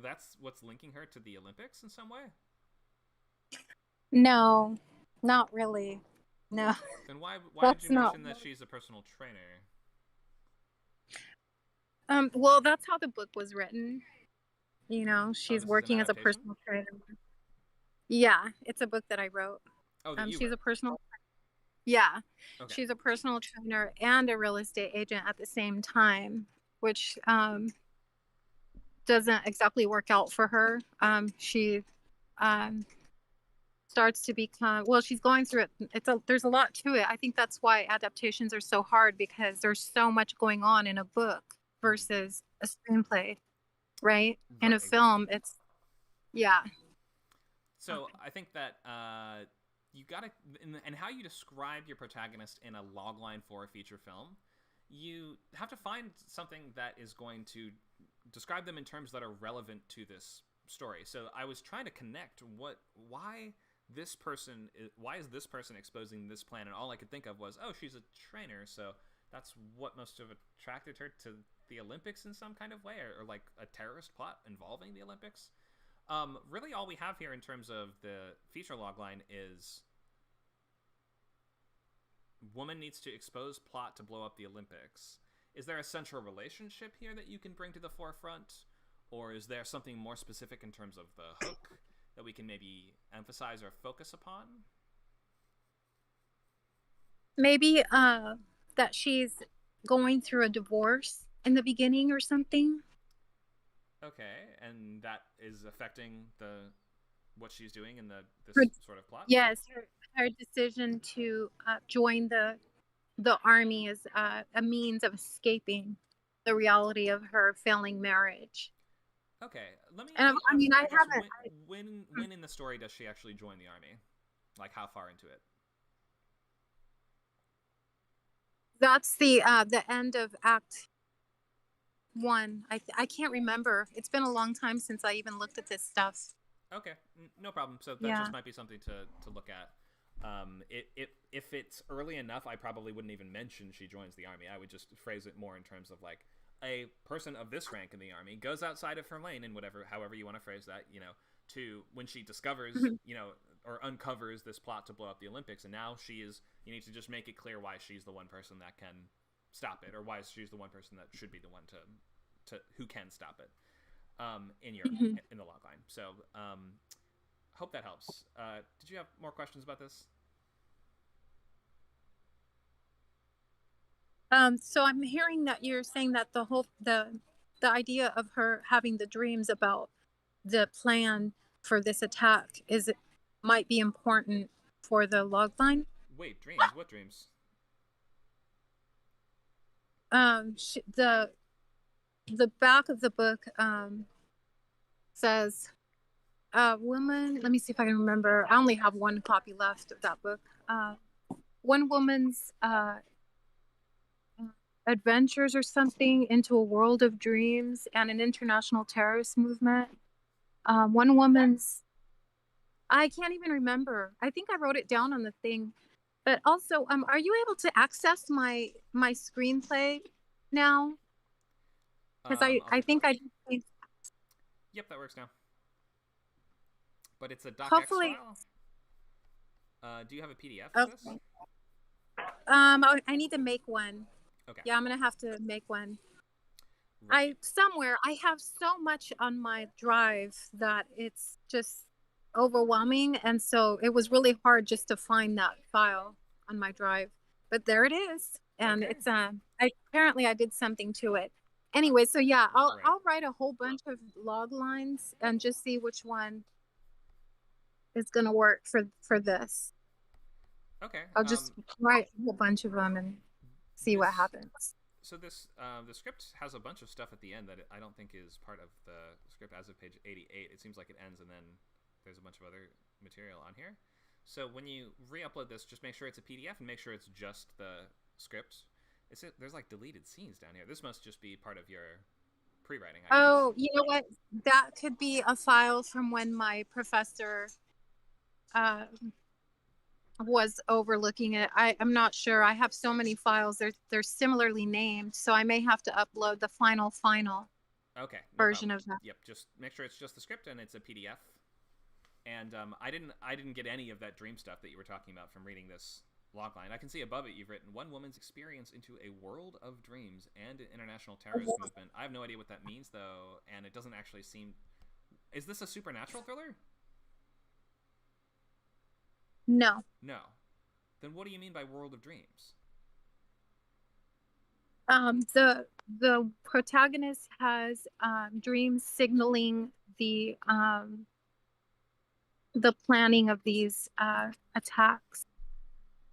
that's what's linking her to the Olympics in some way? No, not really. No. Then why That's did you not mention that she's a personal trainer? Well, that's how the book was written. She's an working as a adaptation? personal trainer. Yeah, it's a book that I wrote. Oh, that you She's wrote. a personal. Yeah, Okay. she's a personal trainer and a real estate agent at the same time, which doesn't exactly work out for her. She starts to become, well, she's going through it. There's a lot to it. I think that's why adaptations are so hard, because there's so much going on in a book versus a screenplay, right? In a film, it's, yeah. So I think that you gotta, and how you describe your protagonist in a logline for a feature film, you have to find something that is going to describe them in terms that are relevant to this story. So I was trying to connect why is this person exposing this plan, and all I could think of was, oh, she's a trainer, so that's what must have attracted her to the Olympics in some kind of way, or like a terrorist plot involving the Olympics. Really all we have here in terms of the feature logline is woman needs to expose plot to blow up the Olympics. Is there a central relationship here that you can bring to the forefront? Or is there something more specific in terms of the hook that we can maybe emphasize or focus upon? Maybe that she's going through a divorce in the beginning or something. Okay, and that is affecting what she's doing in this sort of plot? Yes, her decision to join the army is a means of escaping the reality of her failing marriage. Okay, let me. I mean, I haven't. When in the story does she actually join the army? Like, how far into it? That's the end of Act 1. I can't remember. It's been a long time since I even looked at this stuff. Okay, no problem. So that just might be something to look at. If it's early enough, I probably wouldn't even mention she joins the army. I would just phrase it more in terms of like, a person of this rank in the army goes outside of her lane in however you want to phrase that, to when she discovers, or uncovers this plot to blow up the Olympics, and now you need to just make it clear why she's the one person that can stop it, or why she's the one person that should be the one to who can stop it, in the logline. So, hope that helps. Did you have more questions about this? So I'm hearing that you're saying that the idea of her having the dreams about the plan for this attack might be important for the logline. Wait, dreams? What dreams? The back of the book says, woman. Let me see if I can remember. I only have one copy left of that book. One woman's adventures or something into a world of dreams and an international terrorist movement. One woman's, I can't even remember. I think I wrote it down on the thing. But also, are you able to access my screenplay now? Because I think I. Yep, that works now. But it's a docx Hopefully, file. Do you have a PDF of this? I need to make one. Okay. Yeah, I'm gonna have to make one. Right. I have so much on my drive that it's just overwhelming, and so it was really hard just to find that file on my drive. But there it is, and Okay. it's apparently I did something to it. Anyway, so yeah, I'll Right. I'll write a whole bunch of log lines and just see which one is gonna work for this. Okay. I'll just write a whole bunch of them and see what happens. So this the script has a bunch of stuff at the end that I don't think is part of the script as of page 88. It seems like it ends and then there's a bunch of other material on here. So when you re-upload this, just make sure it's a PDF and make sure it's just the script. There's like deleted scenes down here. This must just be part of your pre-writing. Oh, you know what? That could be a file from when my professor was overlooking it. I'm not sure. I have so many files. They're similarly named, so I may have to upload the final okay, version of that. Yep, just make sure it's just the script and it's a PDF. And I didn't get any of that dream stuff that you were talking about from reading this logline. I can see above it you've written one woman's experience into a world of dreams and an international terrorist movement. I have no idea what that means though, and it doesn't actually seem. Is this a supernatural thriller? No. No. Then what do you mean by world of dreams? The protagonist has dreams signaling the planning of these attacks.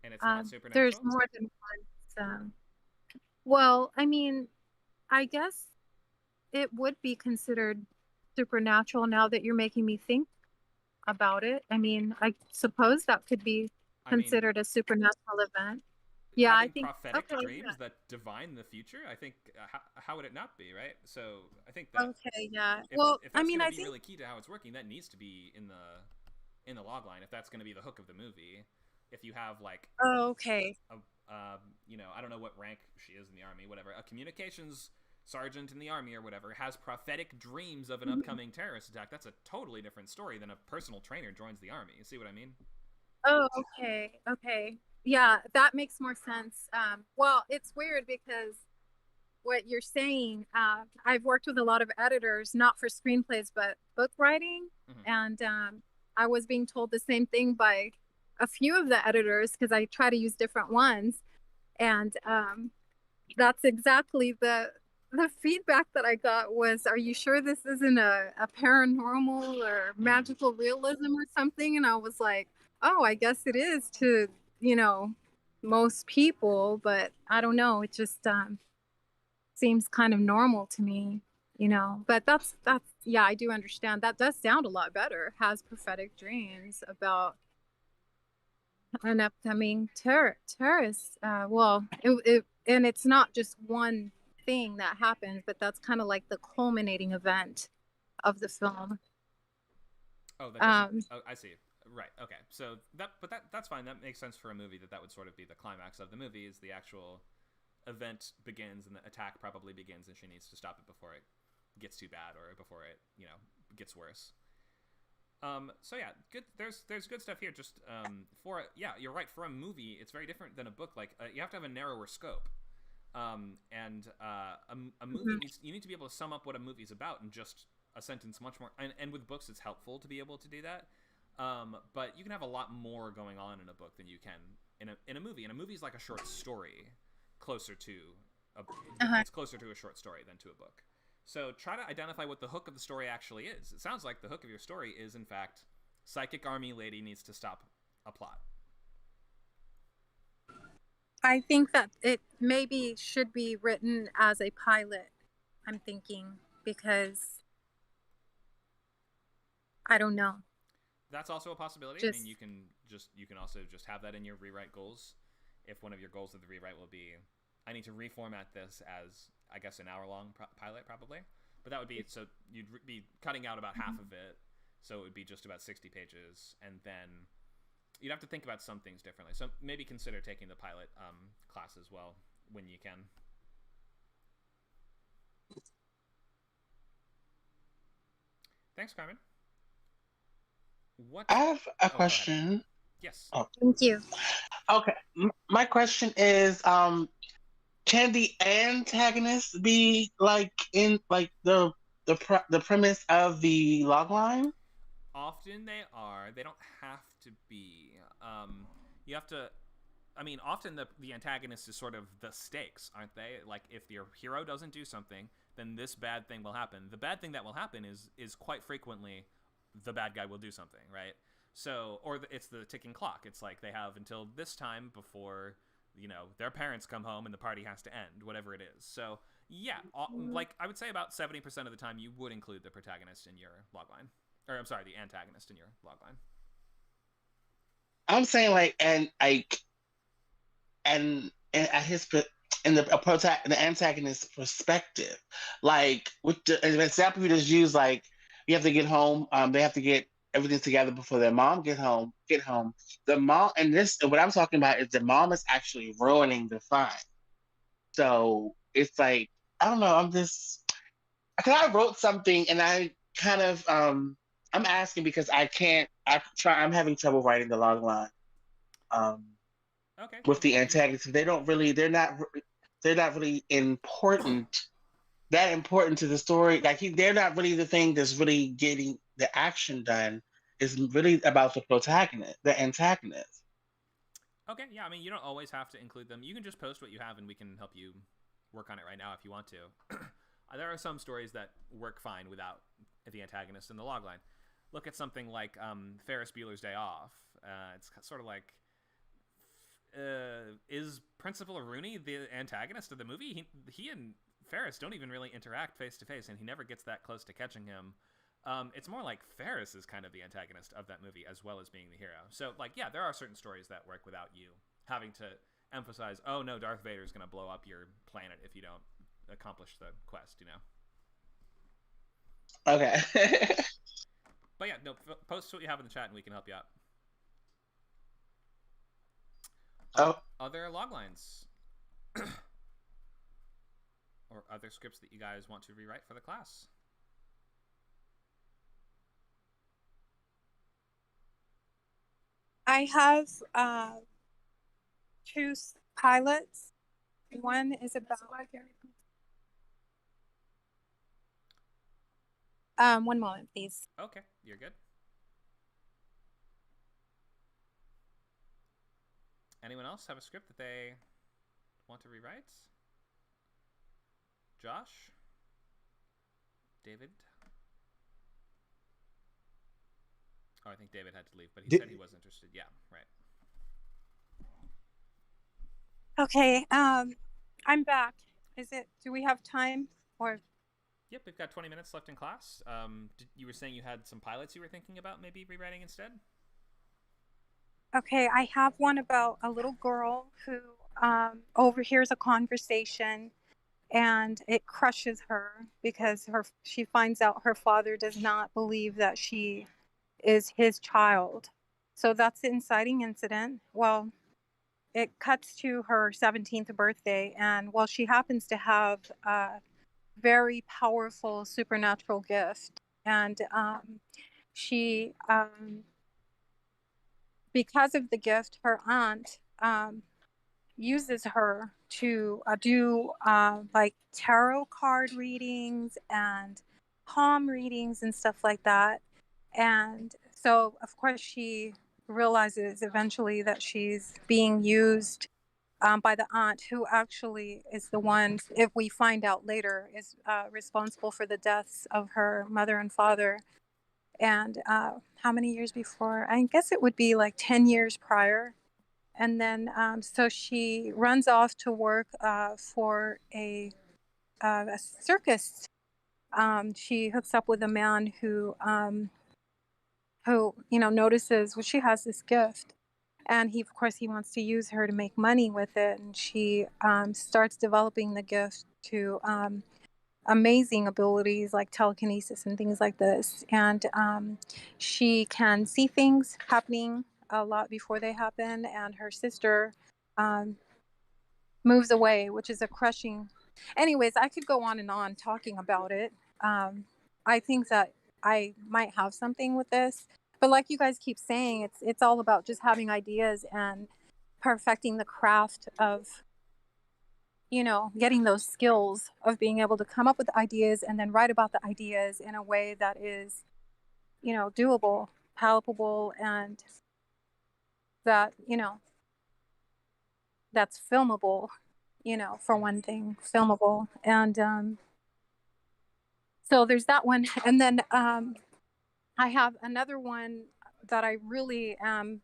And it's not supernatural? There's more than one. Well, I mean, I guess it would be considered supernatural now that you're making me think about it. I mean, I suppose that could be considered a supernatural event. Yeah, I think prophetic dreams that divine the future. I think how would it not be, right? So I think that. Okay, yeah. If that's I think really key to how it's working, that needs to be in the log line. If that's going to be the hook of the movie, if you have like. Oh, okay. I don't know what rank she is in the army, whatever. A communications sergeant in the army or whatever has prophetic dreams of an upcoming terrorist attack. That's a totally different story than a personal trainer joins the army. You see what I mean? Oh, okay. Yeah, that makes more sense. Well, it's weird because what you're saying, I've worked with a lot of editors, not for screenplays, but book writing. And I was being told the same thing by a few of the editors because I try to use different ones. And that's exactly the feedback that I got was, are you sure this isn't a paranormal or magical realism or something? And I was like, oh, I guess it is to, most people, but I don't know. It just seems kind of normal to me, but that's, yeah, I do understand. That does sound a lot better. Has prophetic dreams about an upcoming terrorist. Well, and it's not just one thing that happens, but that's kind of like the culminating event of the film. Oh, I see. Right. Okay. So that's fine. That makes sense for a movie. That would sort of be the climax of the movie is the actual event begins and the attack probably begins, and she needs to stop it before it gets too bad or before it gets worse. So yeah, good. There's good stuff here. Just you're right. For a movie, it's very different than a book. Like you have to have a narrower scope. A movie you need to be able to sum up what a movie's about in just a sentence much more. And with books, it's helpful to be able to do that. But you can have a lot more going on in a book than you can in a movie. And a movie is like a short story, it's closer to a short story than to a book. So try to identify what the hook of the story actually is. It sounds like the hook of your story is, in fact, psychic army lady needs to stop a plot. I think that it maybe should be written as a pilot, I'm thinking, because I don't know. That's also a possibility. I mean, you can also just have that in your rewrite goals. If one of your goals of the rewrite will be, I need to reformat this as, I guess, an hour-long pilot, probably. But that would be, so you'd be cutting out about half of it, so it would be just about 60 pages, and then you'd have to think about some things differently. So maybe consider taking the pilot class as well when you can. Thanks, Carmen. I have a question. Yes. Oh. Thank you. Okay. My question is, can the antagonist be like in like the premise of the logline? Often they are. They don't have to be. You have to. I mean, often the antagonist is sort of the stakes, aren't they? Like, if your hero doesn't do something, then this bad thing will happen. The bad thing that will happen is quite frequently the bad guy will do something, right? So, it's the ticking clock. It's like they have until this time before, their parents come home and the party has to end, whatever it is. So, yeah, like I would say about 70% of the time you would include the protagonist in your logline. Or, I'm sorry, the antagonist in your logline. I'm saying the antagonist's perspective, like with an example you just used, like you have to get home. They have to get everything together before their mom get home. The mom, and what I'm talking about is the mom is actually ruining the fun. So it's like, I don't know. Because I wrote something and I kind of I'm asking because I'm having trouble writing the log line. Okay. With the antagonists, they're not really that important to the story. Like they're not really the thing that's really getting the action done. It's really about the protagonist, the antagonist. Okay, yeah, I mean, you don't always have to include them. You can just post what you have and we can help you work on it right now if you want to. There are some stories that work fine without the antagonist in the logline. Look at something like Ferris Bueller's Day Off. It's sort of like, is Principal Rooney the antagonist of the movie? He and Ferris don't even really interact face to face, and he never gets that close to catching him. It's more like Ferris is kind of the antagonist of that movie as well as being the hero. So, like, yeah, there are certain stories that work without you having to emphasize, oh no, Darth Vader is going to blow up your planet if you don't accomplish the quest, Okay. But yeah, no, post what you have in the chat and we can help you out. Other loglines or other scripts that you guys want to rewrite for the class? I have two pilots. One is about. One moment, please. Okay, you're good. Anyone else have a script that they want to rewrite? Josh? David? Oh, I think David had to leave, but he said he was interested. Yeah, right. Okay, I'm back. Do we have time or? Yep, we've got 20 minutes left in class. You were saying you had some pilots you were thinking about maybe rewriting instead? Okay, I have one about a little girl who overhears a conversation and it crushes her because she finds out her father does not believe that she is his child. So that's the inciting incident. Well, it cuts to her 17th birthday, and well, she happens to have a very powerful supernatural gift, and she because of the gift, her aunt uses her to do like tarot card readings and palm readings and stuff like that. And so, of course, she realizes eventually that she's being used by the aunt, who actually is the one, if we find out later, is responsible for the deaths of her mother and father. And how many years before? I guess it would be like 10 years prior. And then, so she runs off to work for a circus. She hooks up with a man who notices, well, she has this gift, and he, of course, he wants to use her to make money with it. And she starts developing the gift to amazing abilities like telekinesis and things like this. And she can see things happening a lot before they happen. And her sister um, moves away, which is a crushing. Anyways, I could go on and on talking about it. I think that I might have something with this, but like you guys keep saying, it's all about just having ideas and perfecting the craft of getting those skills of being able to come up with ideas and then write about the ideas in a way that is, doable, palpable, and that, that's filmable, for one thing, filmable. And so there's that one. And then I have another one that I really am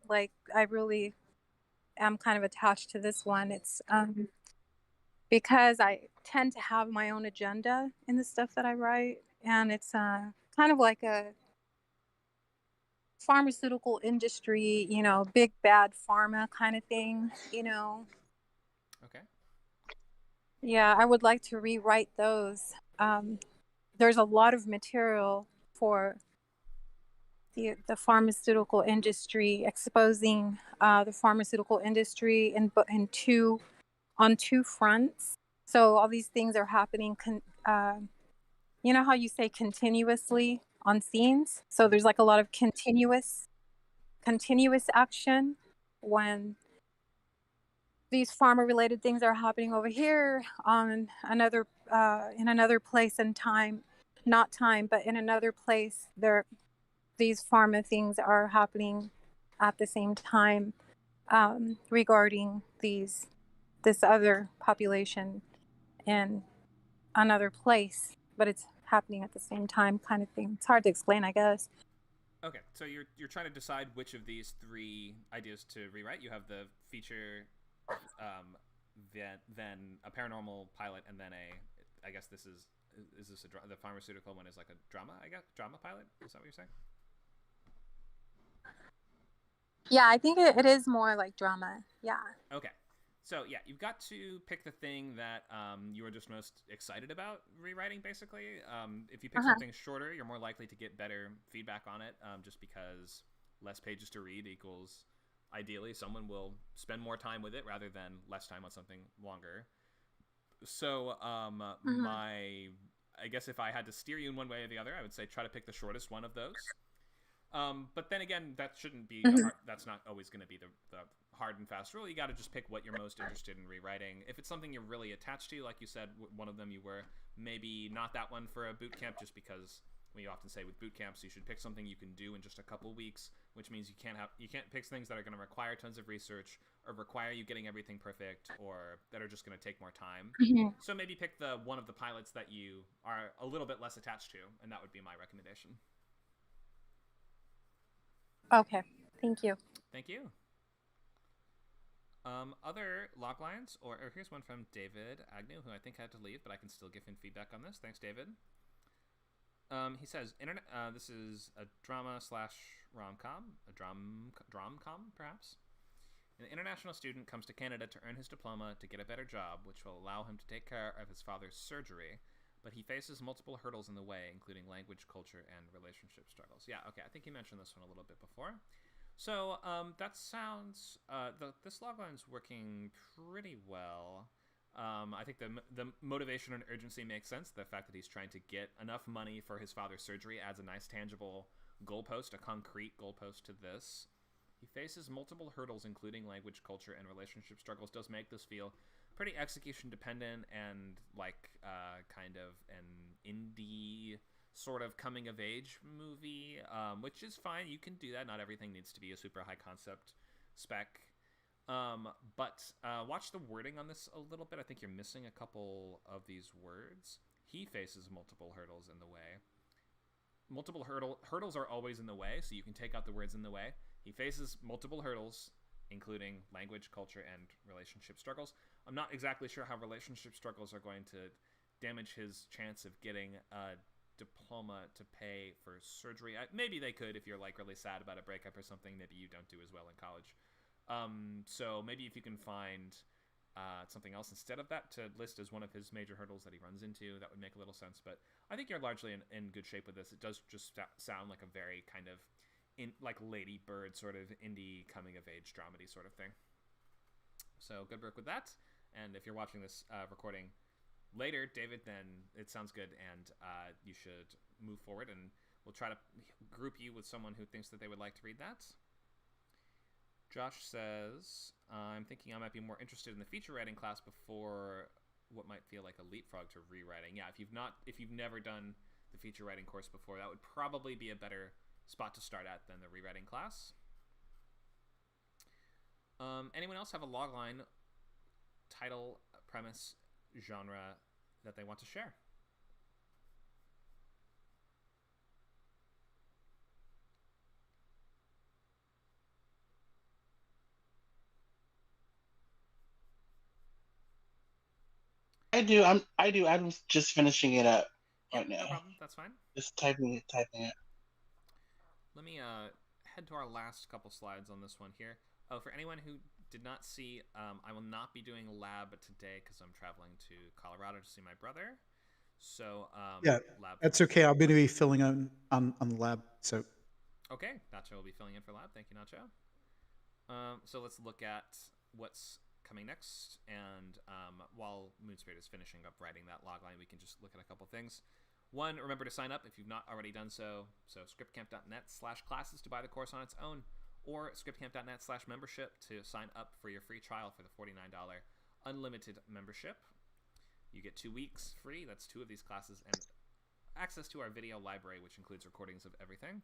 kind of attached to this one. It's because I tend to have my own agenda in the stuff that I write. And it's kind of like a pharmaceutical industry, big bad pharma kind of thing, Okay. Yeah, I would like to rewrite those. There's a lot of material for the pharmaceutical industry, exposing the pharmaceutical industry on two fronts. So all these things are happening. You know how you say continuously on scenes? So there's like a lot of continuous action when these pharma related things are happening over here on another in another place and time, not time, but in another place these pharma things are happening at the same time, regarding this other population in another place, but it's happening at the same time, kind of thing. It's hard to explain, I guess. Okay, so you're trying to decide which of these three ideas to rewrite. You have the feature, then a paranormal pilot, and then I guess this is this the pharmaceutical one is like a drama? I guess drama pilot. Is that what you're saying? Yeah, I think it is more like drama. Yeah. Okay. So yeah, you've got to pick the thing that you are just most excited about rewriting. Basically, if you pick something shorter, you're more likely to get better feedback on it. Just because less pages to read equals, ideally, someone will spend more time with it rather than less time on something longer. So I guess if I had to steer you in one way or the other, I would say try to pick the shortest one of those. But then again, that shouldn't be that's not always going to be the hard and fast rule. You got to just pick what you're most interested in rewriting. If it's something you're really attached to, like you said, one of them you were, maybe not that one for a boot camp, just because we often say with boot camps you should pick something you can do in just a couple weeks, which means you can't pick things that are going to require tons of research or require you getting everything perfect or that are just going to take more time. So maybe pick the one of the pilots that you are a little bit less attached to, and that would be my recommendation. Okay, thank you. Thank you. Other log lines, or here's one from David Agnew, who I think had to leave, but I can still give him feedback on this. Thanks, David. He says, this is a drama/rom-com, a drom-com, perhaps. An international student comes to Canada to earn his diploma to get a better job, which will allow him to take care of his father's surgery, but he faces multiple hurdles in the way, including language, culture, and relationship struggles. Yeah, okay, I think you mentioned this one a little bit before. So that sounds this logline's working pretty well. I think the motivation and urgency makes sense. The fact that he's trying to get enough money for his father's surgery adds a nice tangible goalpost, a concrete goalpost to this. He faces multiple hurdles, including language, culture, and relationship struggles. Does make this feel pretty execution dependent and like kind of an indie sort of coming of age movie, which is fine. You can do that. Not everything needs to be a super high concept spec. But watch the wording on this a little bit. I think you're missing a couple of these words. He faces multiple hurdles in the way. Multiple hurdles are always in the way, so you can take out the words in the way. He faces multiple hurdles, including language, culture, and relationship struggles. I'm not exactly sure how relationship struggles are going to damage his chance of getting a diploma to pay for surgery. Maybe they could if you're like really sad about a breakup or something. Maybe you don't do as well in college. So maybe if you can find something else instead of that to list as one of his major hurdles that he runs into, that would make a little sense. But I think you're largely in good shape with this. It does just sound like a very kind of like Lady Bird sort of indie coming of age dramedy sort of thing. So good work with that. And if you're watching this recording later, David, then it sounds good, and you should move forward, and we'll try to group you with someone who thinks that they would like to read that. Josh says, I'm thinking I might be more interested in the feature writing class before what might feel like a leapfrog to rewriting. Yeah, if you've never done the feature writing course before, that would probably be a better spot to start at than the rewriting class. Anyone else have a logline, title, premise, genre that they want to share? I do. I'm just finishing it up right now. No problem. That's fine. Just typing it. Let me head to our last couple slides on this one here. Oh, for anyone who did not see, I will not be doing lab today because I'm traveling to Colorado to see my brother. So yeah, lab. That's okay. I'm going to be filling in on the lab. So okay, Nacho will be filling in for lab. Thank you, Nacho. So let's look at what's coming next, and while Moonspirit is finishing up writing that logline, we can just look at a couple things. One, remember to sign up if you've not already done so. So scriptcamp.net/classes to buy the course on its own, or scriptcamp.net/membership to sign up for your free trial for the $49 unlimited membership. You get 2 weeks free. That's 2 of these classes, and access to our video library, which includes recordings of everything.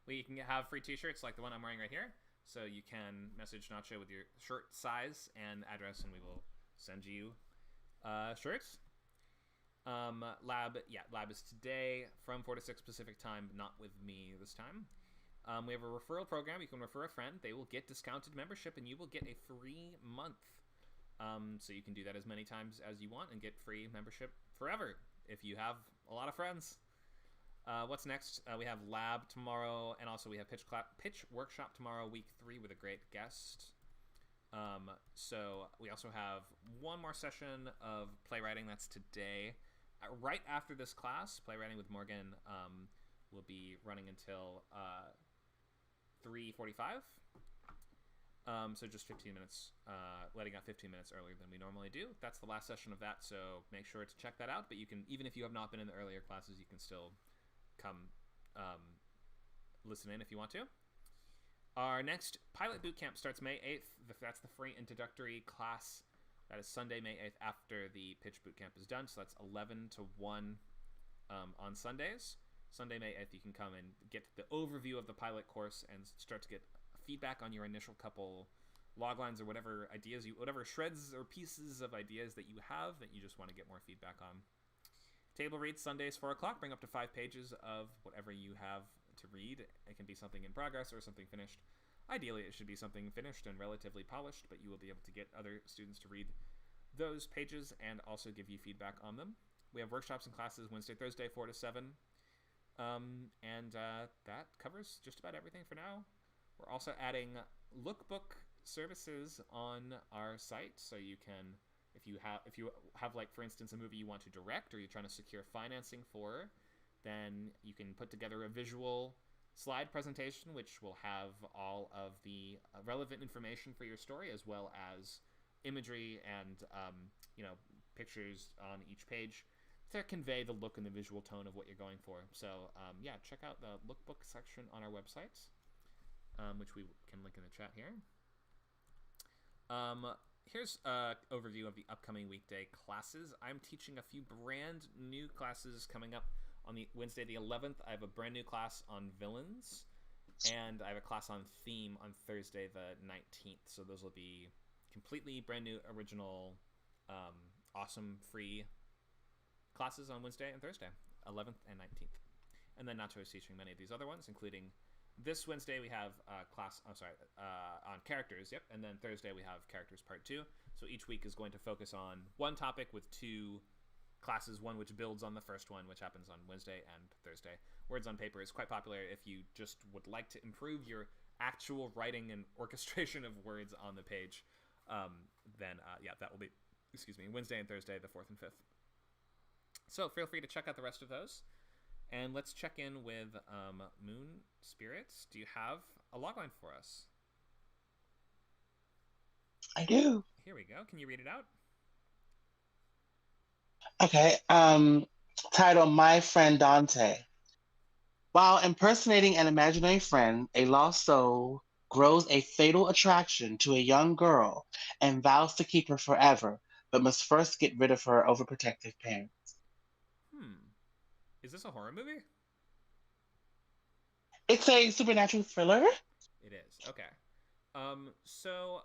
We can have free t-shirts like the one I'm wearing right here. So you can message Nacho with your shirt size and address, and we will send you shirts. Lab is today from 4 to 6 Pacific time, but not with me this time. We have a referral program. You can refer a friend. They will get discounted membership, and you will get a free month. So you can do that as many times as you want and get free membership forever if you have a lot of friends. What's next? We have lab tomorrow, and also we have pitch workshop tomorrow, week 3, with a great guest. So we also have one more session of playwriting. That's today. Right after this class, playwriting with Morgan will be running until 3:45. So just 15 minutes, letting out 15 minutes earlier than we normally do. That's the last session of that, so make sure to check that out. But you can, even if you have not been in the earlier classes, you can still come listen in if you want to. Our next pilot bootcamp starts May 8th. That's the free introductory class. That is Sunday, May 8th, after the pitch bootcamp is done. So that's 11 to 1 on Sundays. Sunday, May 8th, you can come and get the overview of the pilot course and start to get feedback on your initial couple loglines or whatever ideas whatever shreds or pieces of ideas that you have that you just want to get more feedback on. Table reads Sundays 4 o'clock. Bring up to 5 pages of whatever you have to read. It can be something in progress or something finished. Ideally, it should be something finished and relatively polished, but you will be able to get other students to read those pages and also give you feedback on them. We have workshops and classes Wednesday, Thursday, 4 to 7. And that covers just about everything for now. We're also adding lookbook services on our site, so you can, if you have like, for instance, a movie you want to direct or you're trying to secure financing for, then you can put together a visual slide presentation, which will have all of the relevant information for your story, as well as imagery and pictures on each page to convey the look and the visual tone of what you're going for. So check out the lookbook section on our website, which we can link in the chat here. Here's an overview of the upcoming weekday classes. I'm teaching a few brand new classes coming up on the Wednesday the 11th. I have a brand new class on villains, and I have a class on theme on Thursday the 19th. So those will be completely brand new, original, awesome, free classes on Wednesday and Thursday, 11th and 19th. And then Nacho is teaching many of these other ones, including this Wednesday we have a class, on characters, yep, and then Thursday we have characters part 2. So each week is going to focus on one topic with 2 classes, one which builds on the first one, which happens on Wednesday and Thursday. Words on paper is quite popular if you just would like to improve your actual writing and orchestration of words on the page. That will be, Wednesday and Thursday, the 4th and 5th. So feel free to check out the rest of those. And let's check in with Moon Spirits. Do you have a logline for us? I do. Here we go. Can you read it out? Okay. Title, My Friend Dante. While impersonating an imaginary friend, a lost soul grows a fatal attraction to a young girl and vows to keep her forever, but must first get rid of her overprotective parents. Is this a horror movie? It's a supernatural thriller. It is. Okay. So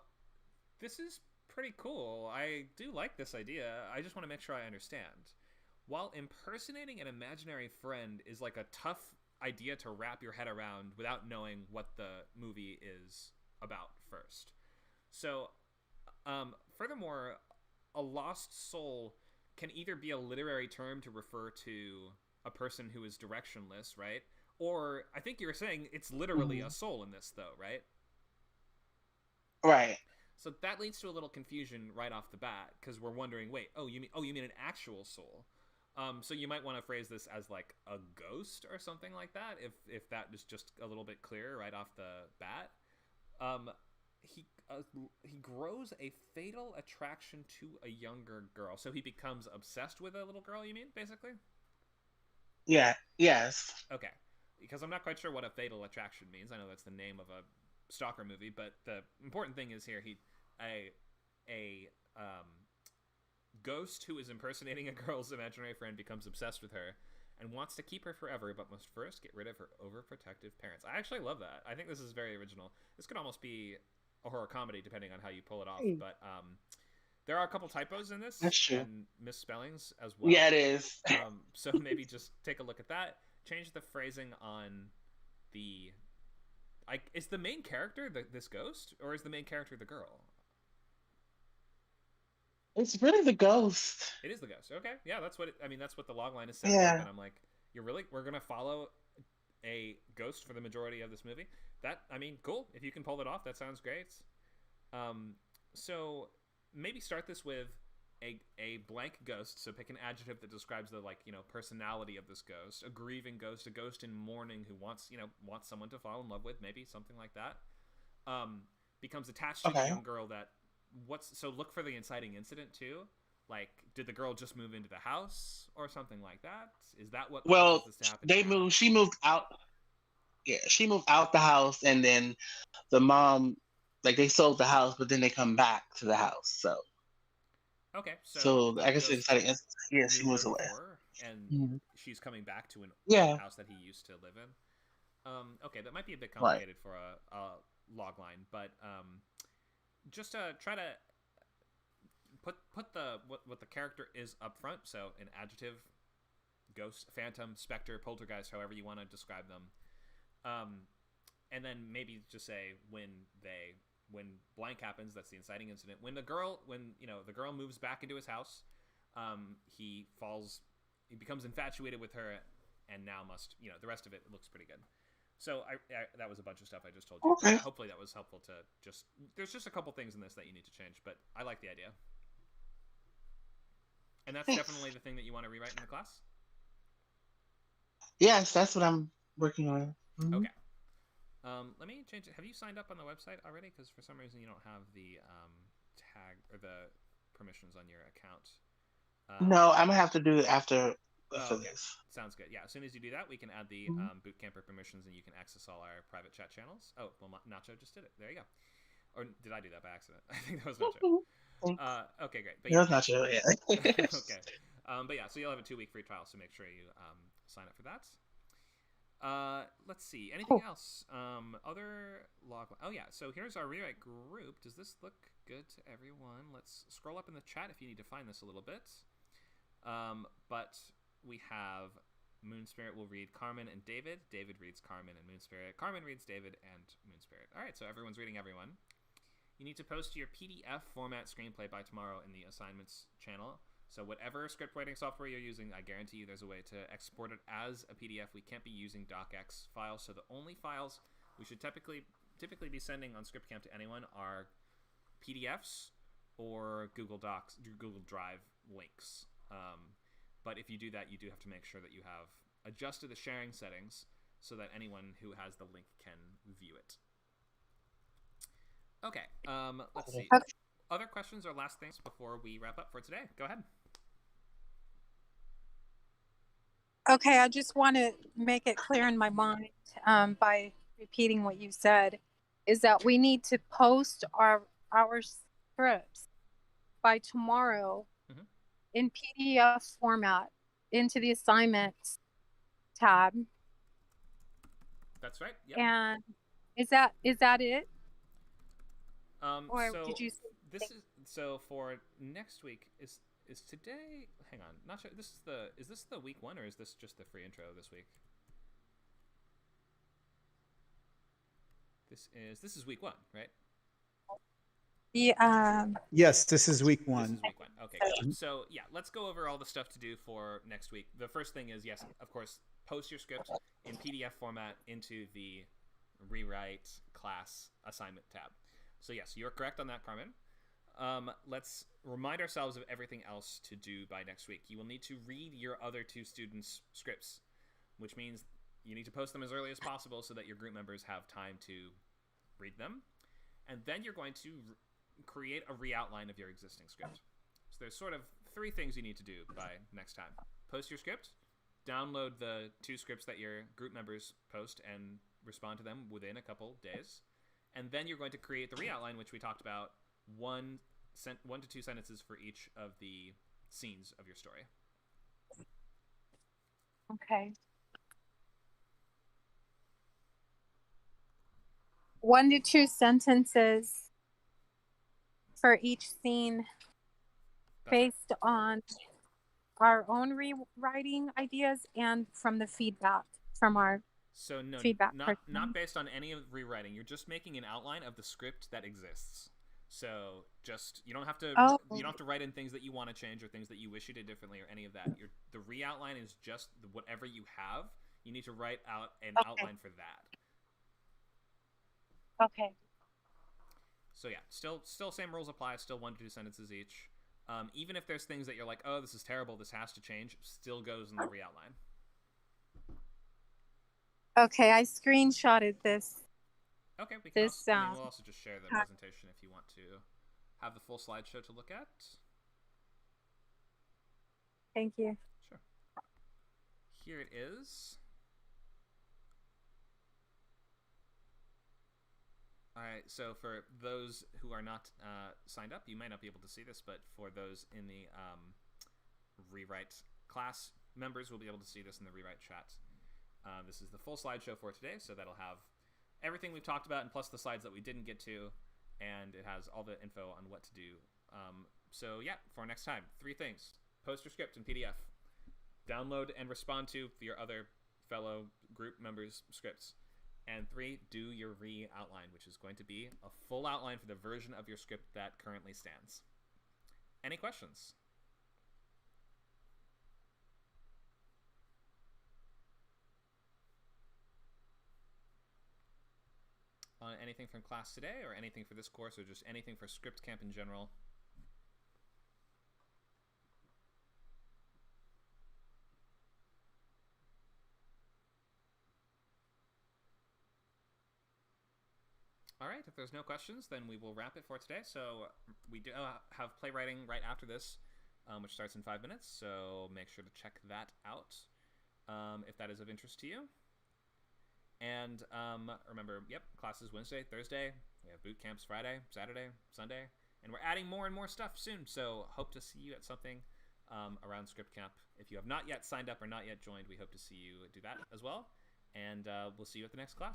this is pretty cool. I do like this idea. I just want to make sure I understand. While impersonating an imaginary friend is like a tough idea to wrap your head around without knowing what the movie is about first. So, furthermore, a lost soul can either be a literary term to refer to a person who is directionless, right? Or I think you were saying it's literally a soul in this, though, right? Right. So that leads to a little confusion right off the bat, because we're wondering, wait, you mean an actual soul? So you might want to phrase this as like a ghost or something like that, if that is just a little bit clearer right off the bat. He grows a fatal attraction to a younger girl, so he becomes obsessed with a little girl. You mean, basically? Yeah. Yes. Okay, because I'm not quite sure what a fatal attraction means. I know that's the name of a stalker movie, but the important thing is here a ghost who is impersonating a girl's imaginary friend becomes obsessed with her and wants to keep her forever, but must first get rid of her overprotective parents. I actually love that. I think this is very original. This could almost be a horror comedy depending on how you pull it off, but there are a couple typos in this and misspellings as well. Yeah, it is. So maybe just take a look at that. Change the phrasing on the... is the main character this ghost, or is the main character the girl? It's really the ghost. It is the ghost. Okay, yeah, that's what that's what the logline is setting up, and I'm like, we're gonna follow a ghost for the majority of this movie? Cool. If you can pull it off, that sounds great. So maybe start this with a blank ghost. So pick an adjective that describes the personality of this ghost. A grieving ghost, a ghost in mourning who wants someone to fall in love with, maybe something like that. Becomes attached to the young girl that. So look for the inciting incident too. Like, did the girl just move into the house or something like that? Is that what causes this to happen? She moved out. Yeah, she moved out the house, and then the mom, they sold the house, but then they come back to the house. So. Okay, so I guess the exciting incident. Yeah, she moves away, and she's coming back to an house that he used to live in. Okay, that might be a bit complicated for a log line, but just try to put what the character is up front. So an adjective, ghost, phantom, specter, poltergeist, however you want to describe them, and then maybe just say when blank happens, that's the inciting incident. When the girl moves back into his house, he becomes infatuated with her, and now must the rest of it looks pretty good. So that was a bunch of stuff I just told you. Okay. Hopefully that was helpful to there's just a couple things in this that you need to change, but I like the idea. And that's definitely the thing that you want to rewrite in the class? Yes, that's what I'm working on. Mm-hmm. Okay. Let me change it. Have you signed up on the website already? Because for some reason you don't have the tag or the permissions on your account. No, I'm gonna have to do it after Okay. this. Sounds good. Yeah, as soon as you do that, we can add the Bootcamper permissions, and you can access all our private chat channels. Oh, well, Nacho just did it. There you go. Or did I do that by accident? I think that was Nacho. Okay, great. But That's not true. Yeah. Okay. But yeah, so you'll have a 2-week free trial, so make sure you sign up for that. Let's see. Anything else? Other log. Oh yeah. So here's our rewrite group. Does this look good to everyone? Let's scroll up in the chat if you need to find this a little bit. But we have Moon Spirit will read Carmen and David. David reads Carmen and Moon Spirit. Carmen reads David and Moon Spirit. All right. So everyone's reading everyone. You need to post your PDF format screenplay by tomorrow in the assignments channel. So whatever script writing software you're using, I guarantee you there's a way to export it as a PDF. We can't be using docx files. So the only files we should typically be sending on ScriptCamp to anyone are PDFs or Google Docs, Google Drive links. But if you do that, you do have to make sure that you have adjusted the sharing settings so that anyone who has the link can view it. Okay, let's see. Okay. Other questions or last things before we wrap up for today? Go ahead. Okay, I just want to make it clear in my mind by repeating what you said, is that we need to post our scripts by tomorrow in PDF format into the assignments tab. That's right. Yep. And is that it? Or So did you? So for next week is today. Hang on, not sure. Is this the week 1 or is this just the free intro this week? This is week 1, right? Yeah. Yes, this is week 1. This is week 1. Okay. Good. So yeah, let's go over all the stuff to do for next week. The first thing is, yes, of course, post your script in PDF format into the rewrite class assignment tab. So yes, you're correct on that, Carmen. Let's remind ourselves of everything else to do by next week. You will need to read your other 2 students' scripts, which means you need to post them as early as possible so that your group members have time to read them. And then you're going to create a reoutline of your existing script. So there's sort of 3 things you need to do by next time. Post your script, download the 2 scripts that your group members post and respond to them within a couple days. And then you're going to create the reoutline, which we talked about, 1 to 2 sentences for each of the scenes of your story. Okay. 1 to 2 sentences for each scene based on our own rewriting ideas and from the feedback from our feedback. Not based on any of rewriting. You're just making an outline of the script that exists. So just you don't have to write in things that you want to change or things that you wish you did differently or any of that. The reoutline is just whatever you have. You need to write out an outline for that. Okay. So yeah, still same rules apply. Still 1 to 2 sentences each. Even if there's things that you're like, oh, this is terrible, this has to change, still goes in the reoutline. Okay, I screenshotted this. Okay, we'll also just share the presentation if you want to have the full slideshow to look at. Thank you. Sure. Here it is. All right, so for those who are not signed up, you might not be able to see this, but for those in the rewrite class, members will be able to see this in the rewrite chat. This is the full slideshow for today, so that'll have everything we've talked about and plus the slides that we didn't get to, and it has all the info on what to do. So yeah, for next time, 3 things. Post your script in PDF. Download and respond to your other fellow group members' scripts. And 3, do your re-outline, which is going to be a full outline for the version of your script that currently stands. Any questions? Anything from class today, or anything for this course, or just anything for ScriptCamp in general? All right, if there's no questions, then we will wrap it for today. So we do have playwriting right after this, which starts in 5 minutes. So make sure to check that out if that is of interest to you. And remember, classes Wednesday, Thursday. We have boot camps Friday, Saturday, Sunday. And we're adding more and more stuff soon. So hope to see you at something around Script Camp. If you have not yet signed up or not yet joined, we hope to see you do that as well. And we'll see you at the next class.